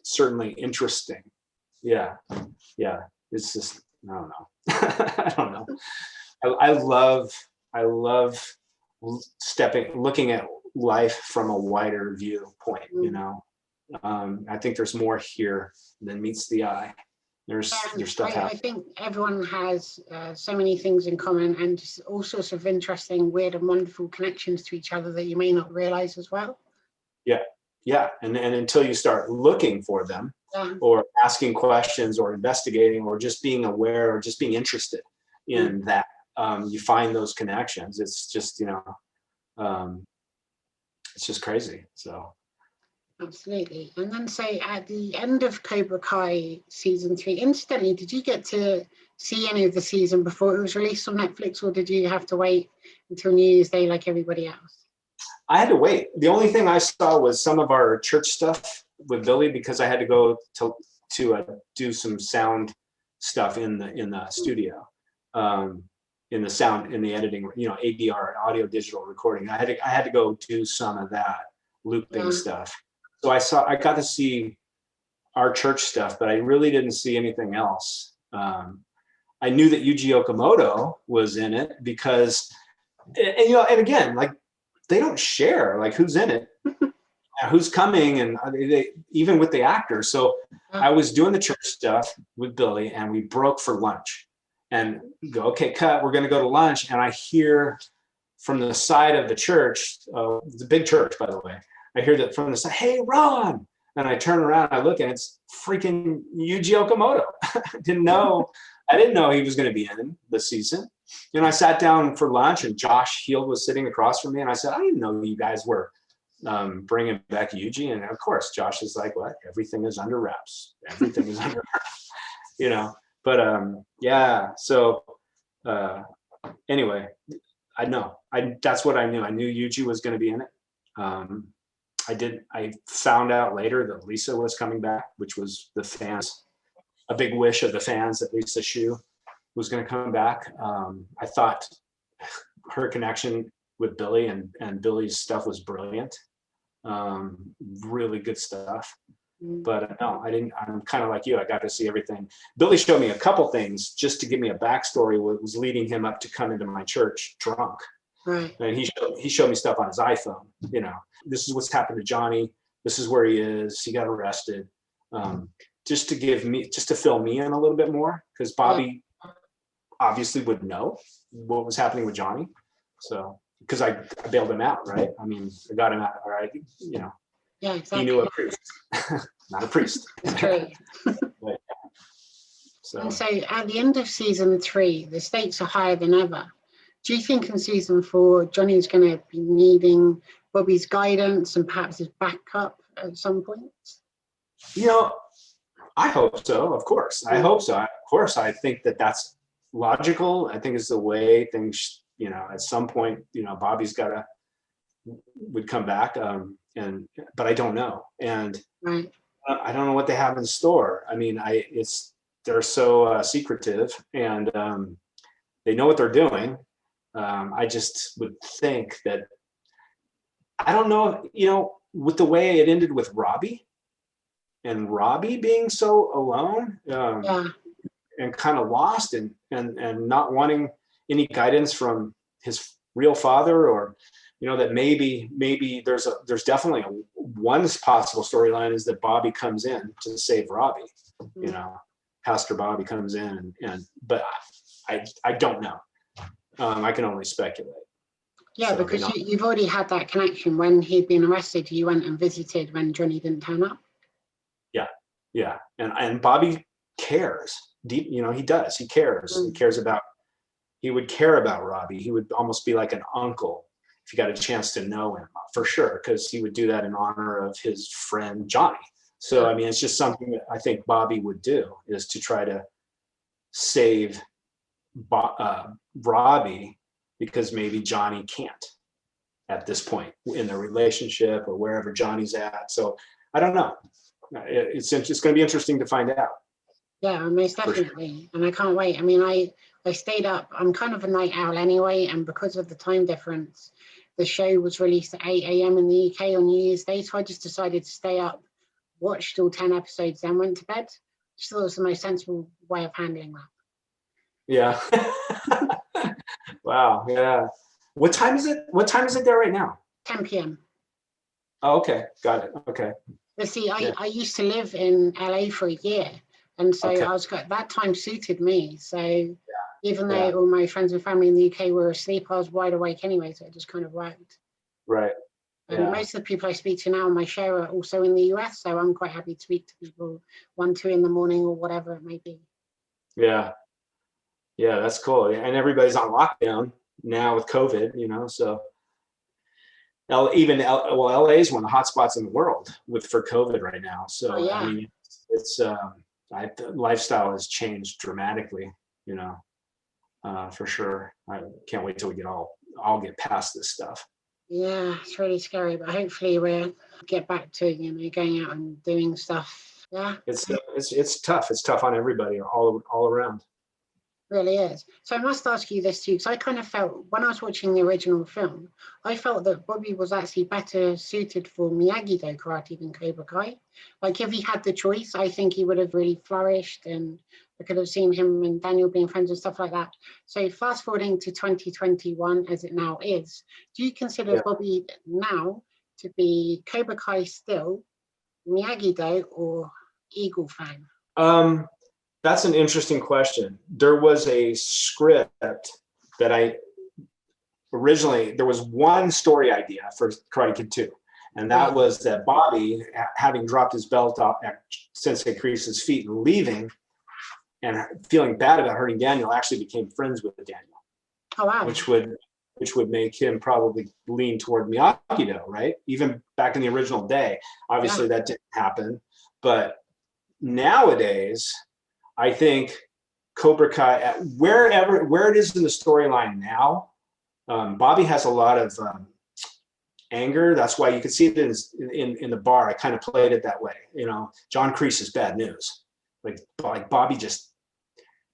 certainly interesting. Yeah. It's just, I don't know. I don't know. I love looking at life from a wider viewpoint. You know, I think there's more here than meets the eye. There's stuff I happening. think everyone has so many things in common and just all sorts of interesting, weird and wonderful connections to each other that you may not realize as well. Yeah. And until you start looking for them, or asking questions or investigating or just being aware or just being interested in that, you find those connections. It's just, it's just crazy. So. Absolutely. And then say at the end of Cobra Kai season 3, incidentally, did you get to see any of the season before it was released on Netflix, or did you have to wait until New Year's Day like everybody else? I had to wait. The only thing I saw was some of our church stuff with Billy, because I had to go to do some sound stuff in the studio, in the editing, ADR, audio digital recording. I had to go do some of that looping stuff. So I got to see our church stuff, but I really didn't see anything else. I knew that Yuji Okumoto was in it because, and again, like, they don't share like who's in it, who's coming, and they even with the actors. So I was doing the church stuff with Billy, and we broke for lunch and go, okay, cut, we're going to go to lunch. And I hear from the side of the church, it's a big church, by the way. I hear that from the side, hey, Ron. And I turn around, I look, and it's freaking Yuji Okumoto. I didn't know he was going to be in this season. I sat down for lunch, and Josh Heald was sitting across from me, and I said, I didn't know you guys were bringing back Yuji. And of course, Josh is like, what? Everything is under wraps. Everything is under wraps, But yeah. So anyway, that's what I knew. I knew Yuji was going to be in it. I found out later that Lisa was coming back, which was a big wish of the fans, that Lisa Shu was going to come back. I thought her connection with Billy and Billy's stuff was brilliant. Really good stuff. But no, I didn't. I'm kind of like you. I got to see everything. Billy showed me a couple things just to give me a backstory. What was leading him up to come into my church drunk. Right. And he showed me stuff on his iPhone. This is what's happened to Johnny. This is where he is. He got arrested. Just to fill me in a little bit more, because Bobby obviously would know what was happening with Johnny. So, because I bailed him out, right? I mean, I got him out, right? Yeah, exactly. He knew a priest, not a priest. That's true. But, so. And so at the end of season 3, the stakes are higher than ever. Do you think in season 4, Johnny's going to be needing Bobby's guidance and perhaps his backup at some point? I hope so, of course. I hope so. Of course, I think that's logical. I think it's the way things, at some point, Bobby's would come back. But I don't know. And right. I don't know what they have in store. I mean, they're so secretive, and they know what they're doing. I just would think that, I don't know, with the way it ended with Robbie, and Robbie being so alone, and kind of lost, and not wanting any guidance from his real father, or that maybe there's definitely one possible storyline is that Bobby comes in to save Robbie. Pastor Bobby comes in, but I don't know. I can only speculate. Yeah, so, because you've already had that connection. When he'd been arrested, you went and visited when Johnny didn't turn up. Yeah, and Bobby cares. Deep, he does. He cares. He would care about Robbie. He would almost be like an uncle if you got a chance to know him, for sure, because he would do that in honor of his friend Johnny. So I mean, it's just something that I think Bobby would do, is to try to save Robbie, because maybe Johnny can't at this point in their relationship or wherever Johnny's at. So I don't know. It's going to be interesting to find out. Yeah, most definitely. And I can't wait. I mean, I stayed up. I'm kind of a night owl anyway. And because of the time difference, the show was released at 8 a.m. in the UK on New Year's Day. So I just decided to stay up, watched all 10 episodes, then went to bed. Just thought it was the most sensible way of handling that. Yeah. Wow. Yeah. What time is it? What time is it there right now? 10 p.m. Oh, okay. Got it. Okay. But see, I used to live in LA for a year. And so Okay. that time suited me. So even though all my friends and family in the UK were asleep, I was wide awake anyway. So it just kind of worked. Right. And most of the people I speak to now on my show are also in the US. So I'm quite happy to speak to people 1, 2 in the morning or whatever it may be. Yeah. Yeah, that's cool. And everybody's on lockdown now with COVID, you know, so LA is one of the hot spots in the world for COVID right now. So I mean, it's the lifestyle has changed dramatically, you know, for sure. I can't wait till we all get past this stuff. Yeah, it's really scary, but hopefully we'll get back to, you know, going out and doing stuff. Yeah. It's tough. It's tough on everybody all around. Really is. So I must ask you this too, because I kind of felt when I was watching the original film, I felt that Bobby was actually better suited for Miyagi Do karate than Cobra Kai. Like if he had the choice, I think he would have really flourished, and I could have seen him and Daniel being friends and stuff like that. So fast forwarding to 2021 as it now is, do you consider Bobby now to be Cobra Kai still, Miyagi Do, or Eagle Fang? That's an interesting question. There was a script that there was one story idea for Karate Kid 2. And that was that Bobby, having dropped his belt off at Sensei Kreese's feet and leaving and feeling bad about hurting Daniel, actually became friends with Daniel. Oh, wow. Which would make him probably lean toward Miyagi Do, right? Even back in the original day. Obviously that didn't happen. But nowadays, I think Cobra Kai, where it is in the storyline now, Bobby has a lot of anger. That's why you can see it in the bar. I kind of played it that way. You know, John Kreese is bad news. Like Bobby just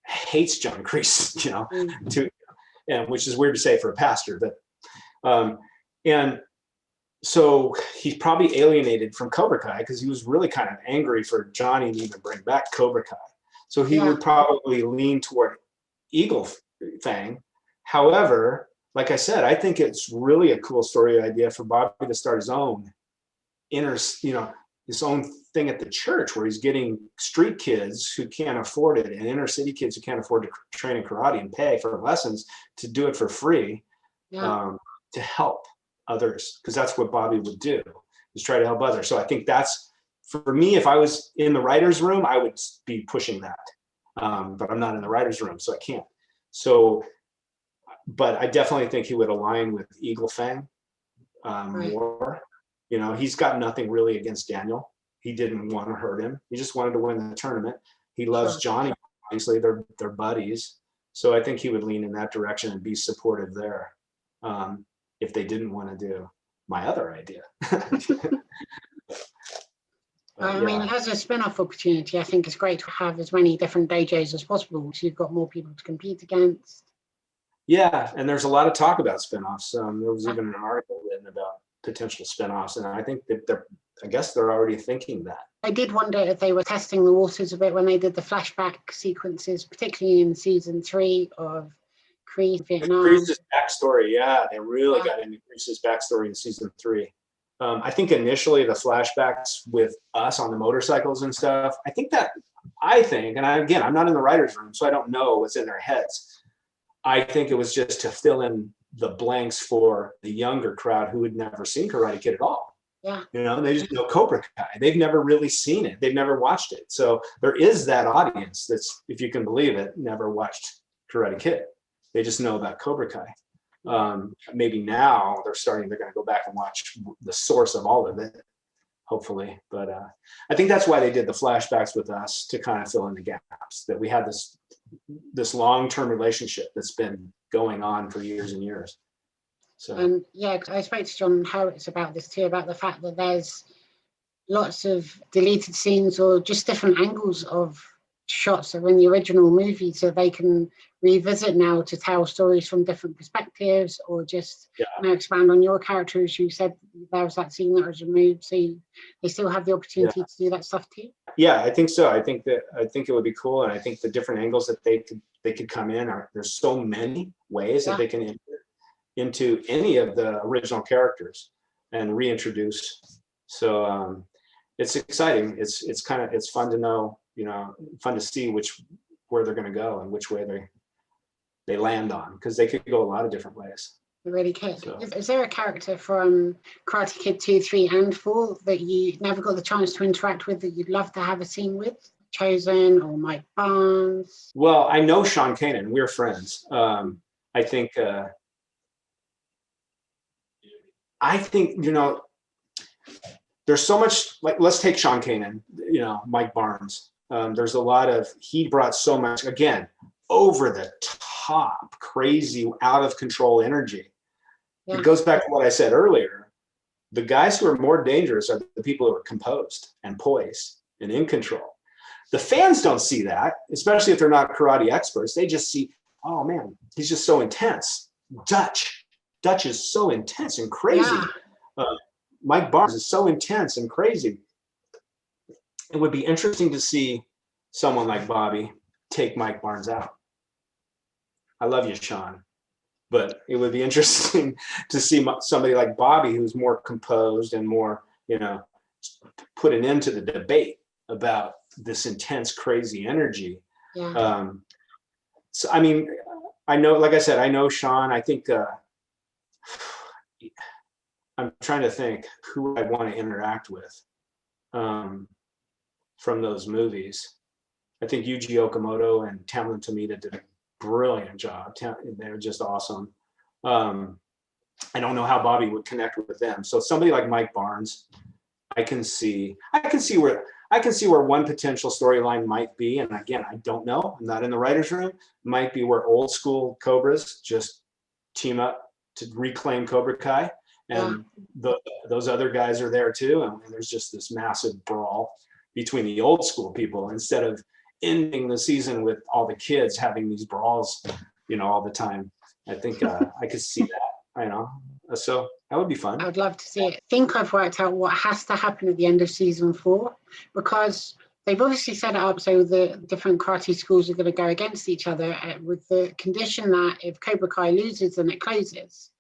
hates John Kreese, you know, and which is weird to say for a pastor, but and so he's probably alienated from Cobra Kai because he was really kind of angry for Johnny to even bring back Cobra Kai. So he would probably lean toward Eagle Fang. However, like I said, I think it's really a cool story idea for Bobby to start his own his own thing at the church where he's getting street kids who can't afford it and inner city kids who can't afford to train in karate and pay for lessons to do it for free, to help others, because that's what Bobby would do, is try to help others. So I think that's, for me, if I was in the writer's room, I would be pushing that. But I'm not in the writer's room, so I can't. So, but I definitely think he would align with Eagle Fang more. You know, he's got nothing really against Daniel. He didn't want to hurt him. He just wanted to win the tournament. He loves Johnny. Obviously, they're buddies. So I think he would lean in that direction and be supportive there. If they didn't want to do my other idea. I mean, as a spin-off opportunity, I think it's great to have as many different dojos as possible, so you've got more people to compete against. Yeah, and there's a lot of talk about spin-offs. There was even an article written about potential spin-offs, and I think that I guess they're already thinking that. I did wonder if they were testing the waters a bit when they did the flashback sequences, particularly in season 3 of Kreese Vietnam. Kreese's backstory, they really got into Kreese's backstory in season 3. I think initially the flashbacks with us on the motorcycles and stuff, I think, and I'm not in the writer's room, so I don't know what's in their heads. I think it was just to fill in the blanks for the younger crowd who had never seen Karate Kid at all. Yeah. You know, they just know Cobra Kai. They've never really seen it. They've never watched it. So there is that audience that's, if you can believe it, never watched Karate Kid. They just know about Cobra Kai. Maybe now they're going to go back and watch the source of all of it, hopefully. But I think that's why they did the flashbacks with us, to kind of fill in the gaps, that we had this long-term relationship that's been going on for years and years. So, and I spoke to John Howitz about this too, about the fact that there's lots of deleted scenes or just different angles of shots that were in the original movie, so they can revisit now to tell stories from different perspectives, or just expand on your character. As you said, there was that scene that was removed, so they still have the opportunity to do that stuff too. I think so. I think it would be cool, and I think the different angles that they could come in there's so many ways that they can enter into any of the original characters and reintroduce. So it's exciting. It's fun to know fun to see where they're going to go and which way they land on, because they could go a lot of different ways. It really could. So. Is there a character from Karate Kid 2, 3, and 4 that you never got the chance to interact with that you'd love to have a scene with? Chozen or Mike Barnes? Well, I know Sean Kanan. We're friends. I think there's so much, like, let's take Sean Kanan, Mike Barnes. There's a lot of, he brought so much, again, over the top, crazy, out of control energy. Yeah. It goes back to what I said earlier. The guys who are more dangerous are the people who are composed and poised and in control. The fans don't see that, especially if they're not karate experts. They just see, oh man, he's just so intense. Dutch is so intense and crazy. Yeah. Mike Barnes is so intense and crazy. It would be interesting to see someone like Bobby take Mike Barnes out. I love you, Sean, but it would be interesting to see somebody like Bobby, who's more composed and more, put an end to the debate about this intense, crazy energy. Yeah. So, I mean, I know, like I said, I know Sean. I think I'm trying to think who I want to interact with from those movies. I think Yuji Okumoto and Tamlin Tomita did a brilliant job. They're just awesome. I don't know how Bobby would connect with them. So somebody like Mike Barnes, I can see where one potential storyline might be. And again, I don't know. I'm not in the writer's room. Might be where old school Cobras just team up to reclaim Cobra Kai. And those other guys are there too. And there's just this massive brawl between the old school people, instead of ending the season with all the kids having these brawls, all the time. I think I could see that, so that would be fun. I would love to see it. I think I've worked out what has to happen at the end of season 4, because they've obviously set it up so the different karate schools are going to go against each other with the condition that if Cobra Kai loses, then it closes.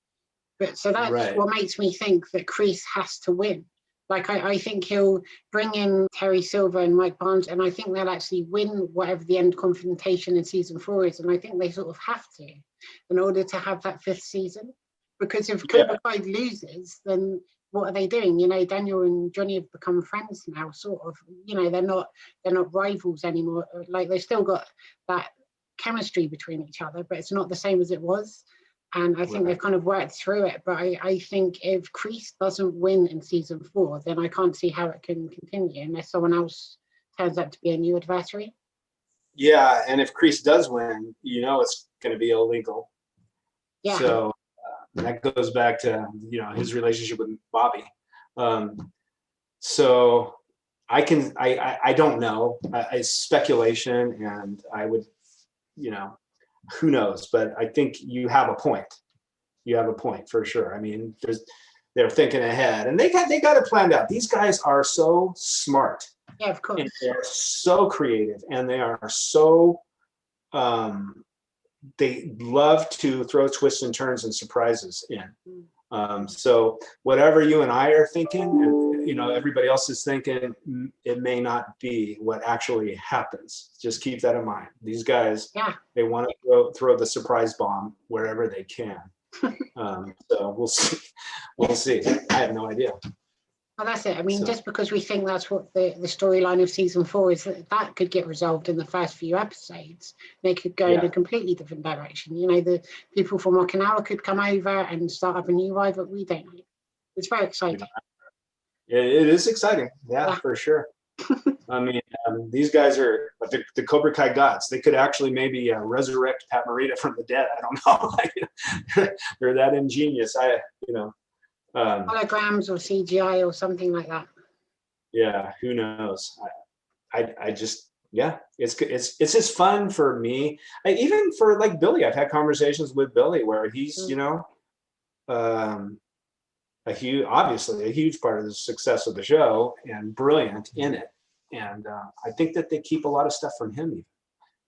But so that's right. What makes me think that Kreese has to win. Like, I think he'll bring in Terry Silver and Mike Barnes, and I think they'll actually win whatever the end confrontation in season 4 is. And I think they sort of have to in order to have that 5th season. Because if Cobra Kai loses, then what are they doing? Daniel and Johnny have become friends now, sort of. They're not rivals anymore. Like, they've still got that chemistry between each other, but it's not the same as it was. And I think they've kind of worked through it. But I think if Kreese doesn't win in season 4, then I can't see how it can continue unless someone else turns out to be a new adversary. Yeah, and if Kreese does win, it's going to be illegal. Yeah. So that goes back to, his relationship with Bobby. So I don't know. It's speculation, and I would, who knows? But I think you have a point. You have a point for sure. I mean, they're thinking ahead, and they got it planned out. These guys are so smart. Yeah, of course. And they're so creative, and they are so. They love to throw twists and turns and surprises in. So whatever you and I are thinking, and everybody else is thinking, it may not be what actually happens. Just keep that in mind. These guys, they want to throw the surprise bomb wherever they can. So we'll see. We'll see. I have no idea. Well, that's it. I mean, just because we think that's what the storyline of season 4 is, that could get resolved in the first few episodes. They could go in a completely different direction. The people from Okinawa could come over and start up a new rival. We don't know. It's very exciting. It is exciting. Yeah, for sure. I mean, these guys are the Cobra Kai gods. They could actually maybe resurrect Pat Morita from the dead. I don't know. They're that ingenious. Holograms or CGI or something like that. Yeah, who knows? I just it's just fun for me. Even for like Billy, I've had conversations with Billy where he's obviously a huge part of the success of the show and brilliant in it. And I think that they keep a lot of stuff from him. Even.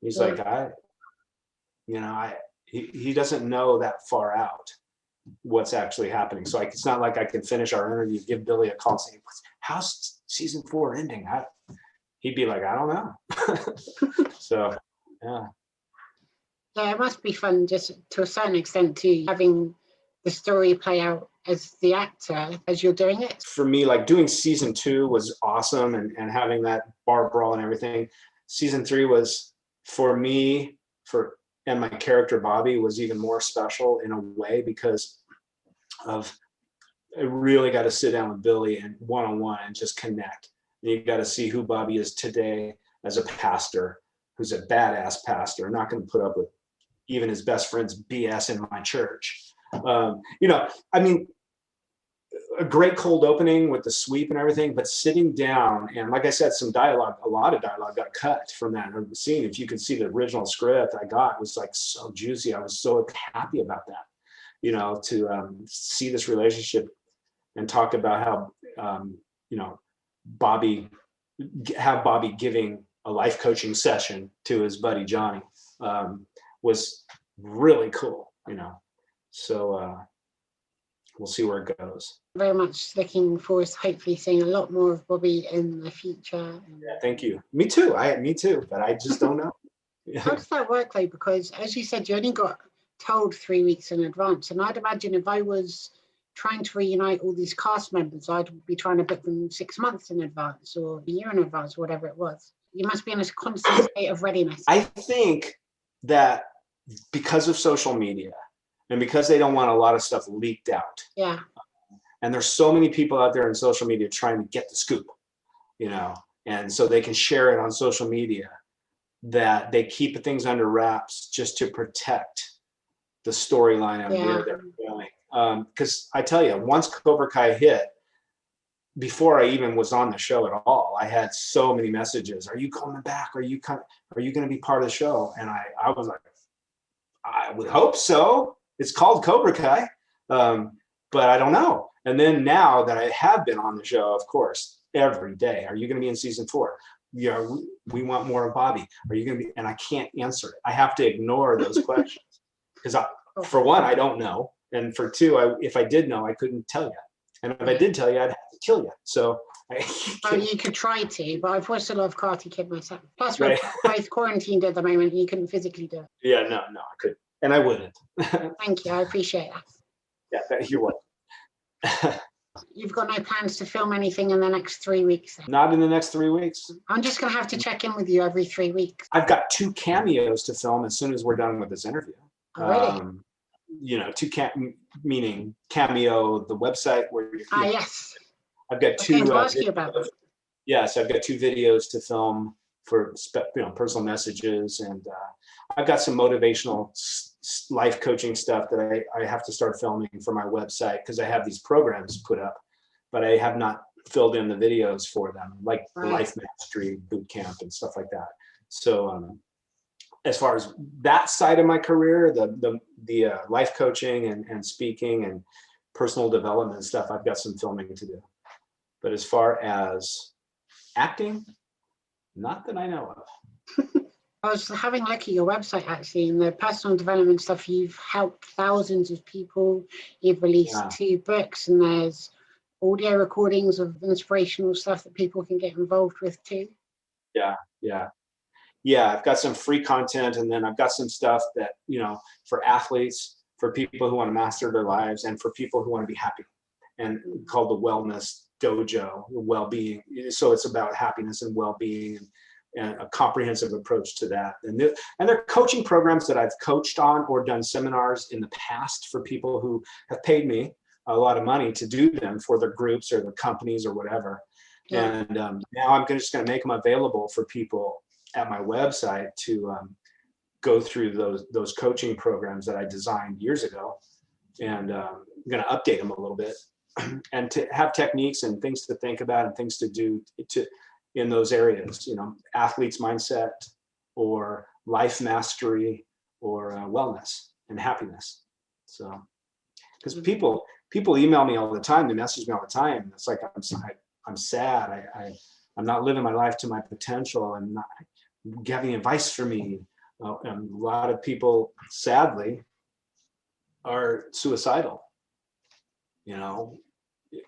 He's like, he doesn't know that far out what's actually happening. So it's not like I can finish our interview, give Billy a call and say, how's season 4 ending? he'd be like, I don't know. So, yeah. Yeah, it must be fun just to a certain extent too, having the story play out as the actor as you're doing it. For me, like doing season 2 was awesome, and having that bar brawl and everything. Season 3 was, for me, and my character Bobby was even more special in a way, because of, I really got to sit down with Billy and one-on-one and just connect. And you got to see who Bobby is today as a pastor, who's a badass pastor, not going to put up with even his best friend's BS in my church. You know, I mean, a great cold opening with the sweep and everything, but sitting down, and like I said, some dialogue, a lot of dialogue got cut from that scene. If you could see the original script I got, it was like so juicy. I was so happy about that, you know, to see this relationship and talk about how, you know, Bobby giving a life coaching session to his buddy Johnny was really cool, you know. So we'll see where it goes. Very much looking forward to hopefully seeing a lot more of Bobby in the future. Yeah, thank you. Me too. Me too, but I just don't know. How does that work though? Because as you said, you only got told 3 weeks in advance, and I'd imagine if I was trying to reunite all these cast members, I'd be trying to book them 6 months in advance or a year in advance, or whatever it was. You must be in a constant state of readiness. I think that because of social media and because they don't want a lot of stuff leaked out. Yeah. And there's so many people out there in social media trying to get the scoop, you know, and so they can share it on social media, that they keep things under wraps just to protect the storyline and where they're going. Because I tell you, once Cobra Kai hit, before I even was on the show at all, I had so many messages. Are you coming back? Are you going to be part of the show? And I was like, I would hope so. It's called Cobra Kai, but I don't know. And then now that I have been on the show, of course, every day, are you going to be in season 4? Yeah, we want more of Bobby. Are you going to be? And I can't answer it. I have to ignore those questions because, for one, I don't know, and for two, if I did know, I couldn't tell you. And if I did tell you, I'd have to kill you. So well, you could try to, but I've watched a lot of Karate Kid myself. Plus, right. We're both quarantined at the moment, and you couldn't physically do it. Yeah, no, I couldn't, and I wouldn't. Thank you, I appreciate that. Yeah, you're welcome. You've got no plans to film anything in the next 3 weeks? Then? Not in the next 3 weeks. I'm just going to have to check in with you every 3 weeks. I've got 2 cameos to film as soon as we're done with this interview. Really? You know, meaning Cameo, the website where you. Yes. I've got 2. To ask you about that. Yes, I've got 2 videos to film for personal messages, and I've got some motivational life coaching stuff that I have to start filming for my website, because I have these programs put up, but I have not filled in the videos for them, like the Life Mastery Boot Camp and stuff like that. So as far as that side of my career, the life coaching and speaking and personal development stuff, I've got some filming to do. But as far as acting, not that I know of. I was having a look at your website actually, and the personal development stuff. You've helped thousands of people. You've released 2 books, and there's audio recordings of inspirational stuff that people can get involved with too. Yeah. I've got some free content, and then I've got some stuff that, you know, for athletes, for people who want to master their lives, and for people who want to be happy, and called the Wellness Dojo, well-being. So it's about happiness and well-being, and a comprehensive approach to that. And they're coaching programs that I've coached on or done seminars in the past for people who have paid me a lot of money to do them for their groups or their companies or whatever. Yeah. And now I'm just going to make them available for people at my website to go through those coaching programs that I designed years ago, and I'm going to update them a little bit, and to have techniques and things to think about and things to do in those areas, you know, athlete's mindset or life mastery or wellness and happiness. So, because people email me all the time, they message me all the time. It's like, I'm sad. I'm not living my life to my potential. I'm not having advice for me. And a lot of people, sadly, are suicidal. You know,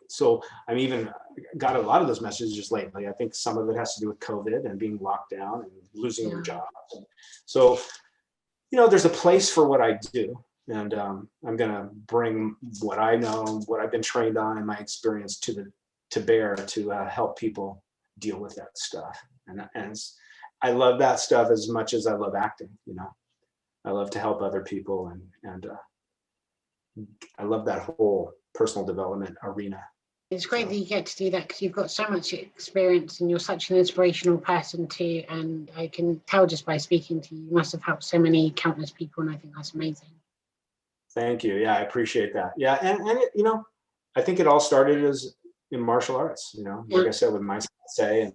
so I'm even got a lot of those messages lately. I think some of it has to do with COVID and being locked down and losing your job. So, there's a place for what I do. And I'm going to bring what I know, what I've been trained on and my experience to bear to help people deal with that stuff. And I love that stuff as much as I love acting. I love to help other people, and I love that whole personal development arena. It's great that you get to do that, because you've got so much experience and you're such an inspirational person too. And I can tell just by speaking to you, you must have helped so many countless people, and I think that's amazing. Thank you. Yeah, I appreciate that. Yeah, and it, I think it all started as in martial arts. Like I said, with my sensei,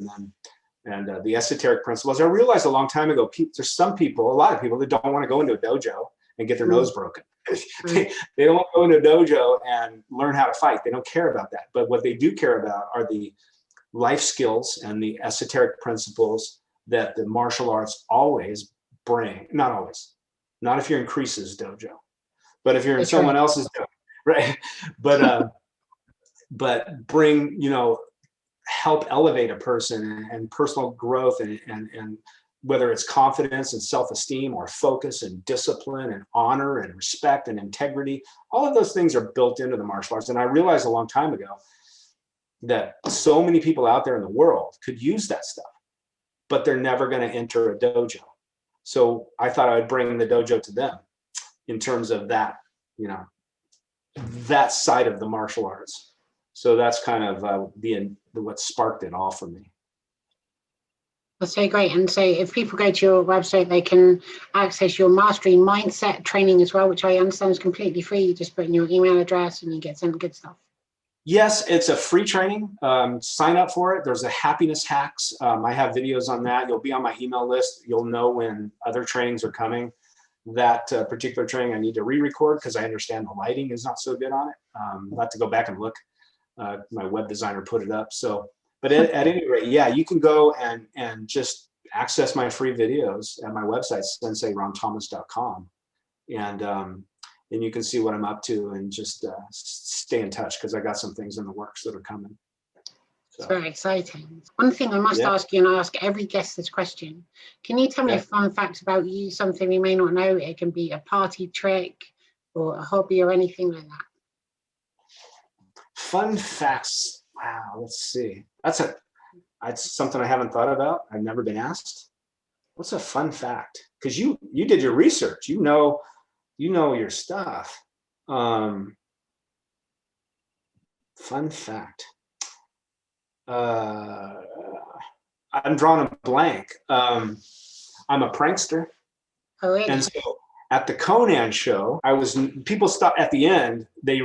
and the esoteric principles. I realized a long time ago, there's a lot of people that don't want to go into a dojo and get their nose broken. They don't want to go into a dojo and learn how to fight. They don't care about that. But what they do care about are the life skills and the esoteric principles that the martial arts always bring. Not always. Not if you're in Kreese's dojo. But if you're in someone else's dojo, right? But bring, help elevate a person and personal growth and whether it's confidence and self-esteem or focus and discipline and honor and respect and integrity, all of those things are built into the martial arts. And I realized a long time ago that so many people out there in the world could use that stuff, but they're never going to enter a dojo. So I thought I would bring the dojo to them in terms of that, that side of the martial arts. So that's kind of what sparked it all for me. That's so great. And so if people go to your website, they can access your mastery mindset training as well, which I understand is completely free. You just put in your email address and you get some good stuff. Yes, it's a free training. Sign up for it. There's a happiness hacks. I have videos on that. You'll be on my email list. You'll know when other trainings are coming. That particular training I need to re-record because I understand the lighting is not so good on it. I'll have to go back and look. My web designer put it up. So, but at any rate, yeah, you can go and just access my free videos at my website, senseironthomas.com. And you can see what I'm up to and just stay in touch because I got some things in the works that are coming. So. It's very exciting. One thing I must ask you, and I ask every guest this question, can you tell me a fun fact about you, something we may not know? It can be a party trick or a hobby or anything like that. Fun facts. Wow, let's see. That's something I haven't thought about. I've never been asked. What's a fun fact? Because you did your research. You know your stuff. Fun fact. I'm drawing a blank. I'm a prankster. Oh, really? And so at the Kanan show, people stopped at the end. They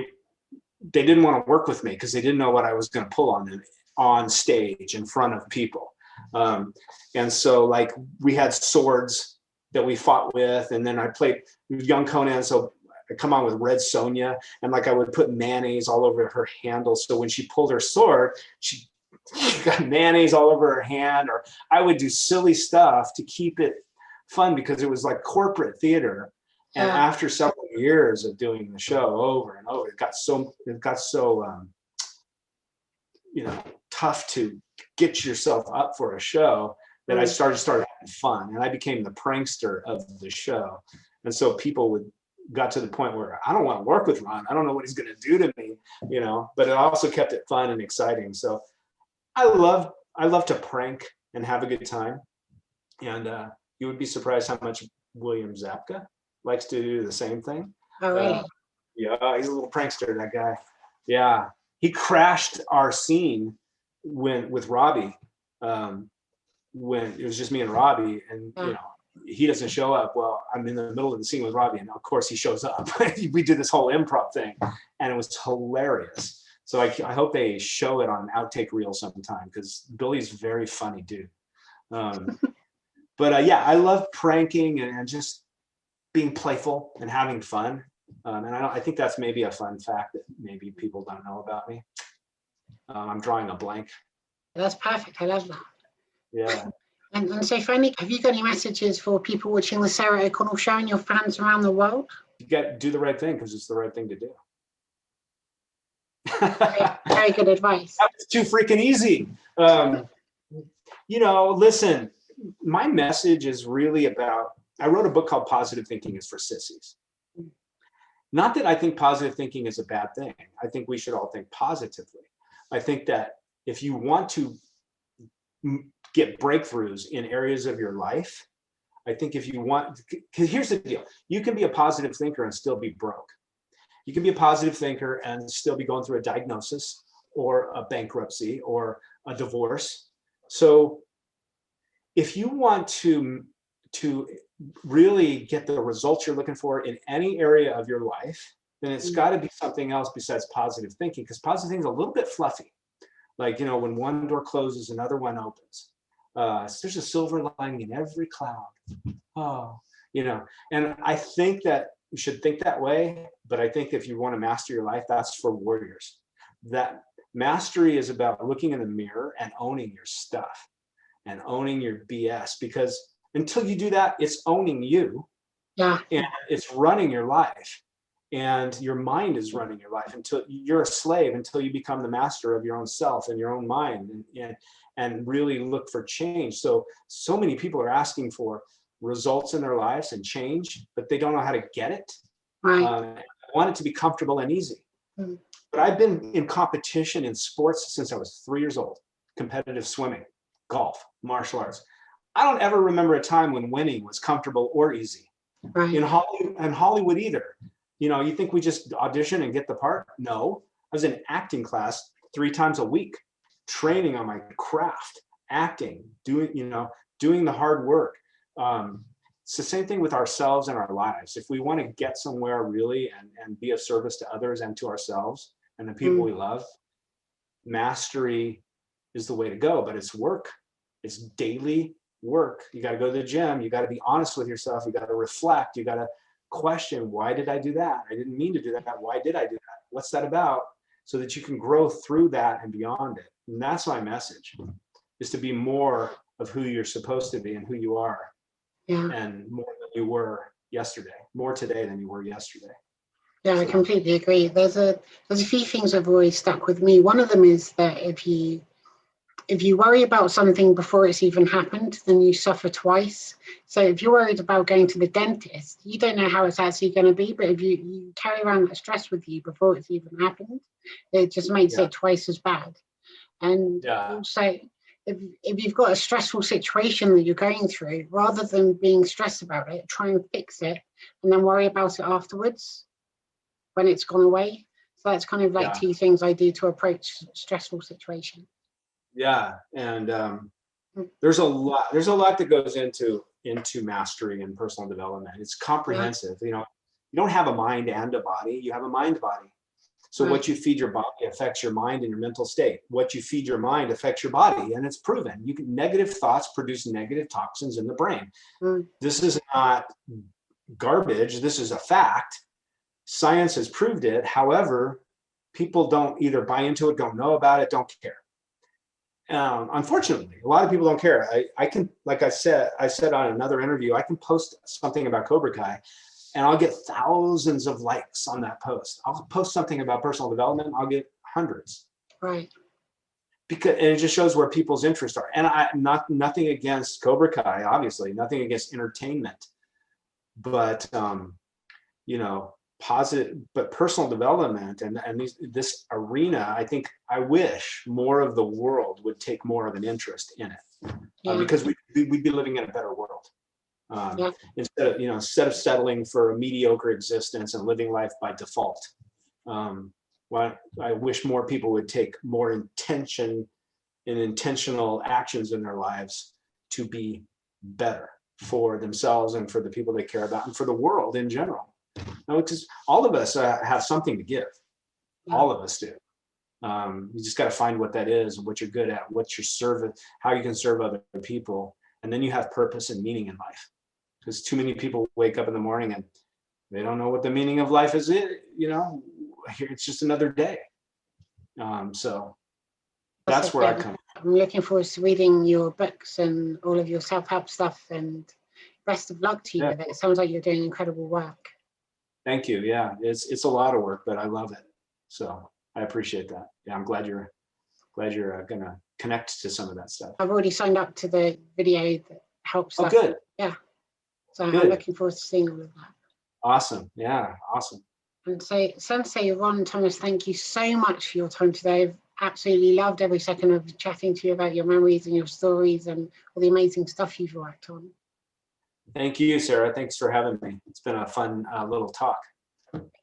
didn't want to work with me because they didn't know what I was going to pull on them on stage in front of people. And so like we had swords that we fought with, and then I played young Kanan. So I come on with Red Sonja, and like I would put mayonnaise all over her handle. So when she pulled her sword, she got mayonnaise all over her hand, or I would do silly stuff to keep it fun because it was like corporate theater. And after several years of doing the show over and over, it got so tough to get yourself up for a show that I started having fun, and I became the prankster of the show. And so people got to the point where I don't want to work with Ron. I don't know what he's going to do to me, but it also kept it fun and exciting. So I love to prank and have a good time. And you would be surprised how much William Zabka likes to do the same thing. Oh, really? Yeah, he's a little prankster, that guy. Yeah, he crashed our scene with Robbie when it was just me and Robbie, and he doesn't show up. Well, I'm in the middle of the scene with Robbie, and of course he shows up. We did this whole improv thing, and it was hilarious. So I hope they show it on outtake reel sometime because Billy's a very funny dude. But I love pranking and just being playful and having fun. And I think that's maybe a fun fact that maybe people don't know about me. I'm drawing a blank. That's perfect. I love that. Yeah. And so finally, have you got any messages for people watching the Sarah O'Connell show and your fans around the world? You got to do the right thing because it's the right thing to do. Very good advice. That was too freaking easy. You know, listen, my message is really about, I wrote a book called Positive Thinking is for Sissies. Not that I think positive thinking is a bad thing. I think we should all think positively. I think that if you want to get breakthroughs in areas of your life, I think if you want, because here's the deal, you can be a positive thinker and still be broke. You can be a positive thinker and still be going through a diagnosis or a bankruptcy or a divorce. So if you want to really get the results you're looking for in any area of your life, then it's got to be something else besides positive thinking, because positive thinking is a little bit fluffy. Like, you know, when one door closes, another one opens. There's a silver lining in every cloud. Oh, you know, and I think that you should think that way, but I think if you want to master your life, that's for warriors. That mastery is about looking in the mirror and owning your stuff and owning your BS, because until you do that, it's owning you. Yeah. And it's running your life, and your mind is running your life until you're a slave, until you become the master of your own self and your own mind, and really look for change. So many people are asking for results in their lives and change, but they don't know how to get it. Right. I want it to be comfortable and easy. But I've been in competition in sports since I was 3 years old. Competitive swimming, golf, martial arts. I don't ever remember a time when winning was comfortable or easy. Right. In Hollywood either. You know, you think we just audition and get the part? No. I was in acting class 3 times a week, training on my craft, acting, doing the hard work. It's the same thing with ourselves and our lives. If we want to get somewhere really and be of service to others and to ourselves and the people we love, mastery is the way to go. But it's work. It's daily work. You got to go to the gym. You got to be honest with yourself. You got to reflect. You got to question, why did I do that? I didn't mean to do that. Why did I do that? What's that about? So that you can grow through that and beyond it. And that's my message, is to be more of who you're supposed to be and who you are. Yeah. And more than you were yesterday, more today than you were yesterday. Yeah, I completely agree. There's a few things that have always stuck with me. One of them is that if you worry about something before it's even happened, then you suffer twice. So if you're worried about going to the dentist, you don't know how it's actually going to be, but if you carry around that stress with you before it's even happened, it just makes it twice as bad. And also, if you've got a stressful situation that you're going through, rather than being stressed about it, try and fix it and then worry about it afterwards when it's gone away. So that's kind of like 2 things I do to approach stressful situations. Yeah, and there's a lot that goes into mastery and personal development. It's comprehensive. You know, you don't have a mind and a body, you have a mind body. So what you feed your body affects your mind and your mental state. What you feed your mind affects your body, and it's proven. Negative thoughts produce negative toxins in the brain. This is not garbage. This is a fact. Science has proved it. However, people don't either buy into it, don't know about it, don't care. Unfortunately, a lot of people don't care. I can, like I said on another interview, I can post something about Cobra Kai and I'll get thousands of likes on that post. I'll post something about personal development, I'll get hundreds. Right. And it just shows where people's interests are. And nothing against Cobra Kai, obviously, nothing against entertainment, but positive, but personal development and this arena, I wish more of the world would take more of an interest in it, because we'd be living in a better world. Instead of settling for a mediocre existence and living life by default. I wish more people would take more intentional actions in their lives to be better for themselves and for the people they care about and for the world in general. Because all of us have something to give. All of us do. You just got to find what that is, what you're good at, what you're serving, how you can serve other people, and then you have purpose and meaning in life. Because too many people wake up in the morning and they don't know what the meaning of life is. It's just another day. So that's where I come. I'm looking forward to reading your books and all of your self-help stuff, and best of luck to you with it. It sounds like you're doing incredible work. Thank you. Yeah, it's a lot of work, but I love it. So I appreciate that. Yeah, I'm glad you're gonna connect to some of that stuff. I've already signed up to the video that helps. Oh, good. Yeah. So Good. I'm looking forward to seeing all of that. Awesome. Yeah, awesome. And so, Sensei Ron Thomas, thank you so much for your time today. I've absolutely loved every second of chatting to you about your memories and your stories and all the amazing stuff you've worked on. Thank you, Sarah. Thanks for having me. It's been a fun little talk.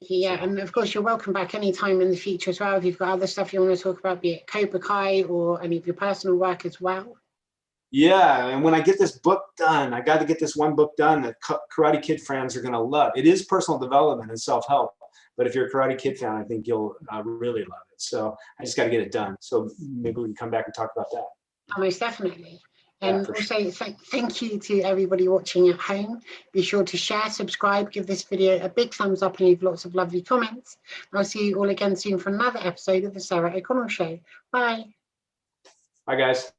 Yeah, and of course, you're welcome back anytime in the future as well. If you've got other stuff you want to talk about, be it Cobra Kai or any of your personal work as well. Yeah, and when I get this book done, I got to get this one book done that Karate Kid fans are going to love. It is personal development and self-help, but if you're a Karate Kid fan, I think you'll really love it. So I just got to get it done. So maybe we can come back and talk about that. Oh, most definitely. Yeah, And also, thank you to everybody watching at home. Be sure to share, subscribe, give this video a big thumbs up, and leave lots of lovely comments. I'll see you all again soon for another episode of The Sarah O'Connell Show. Bye. Bye, guys.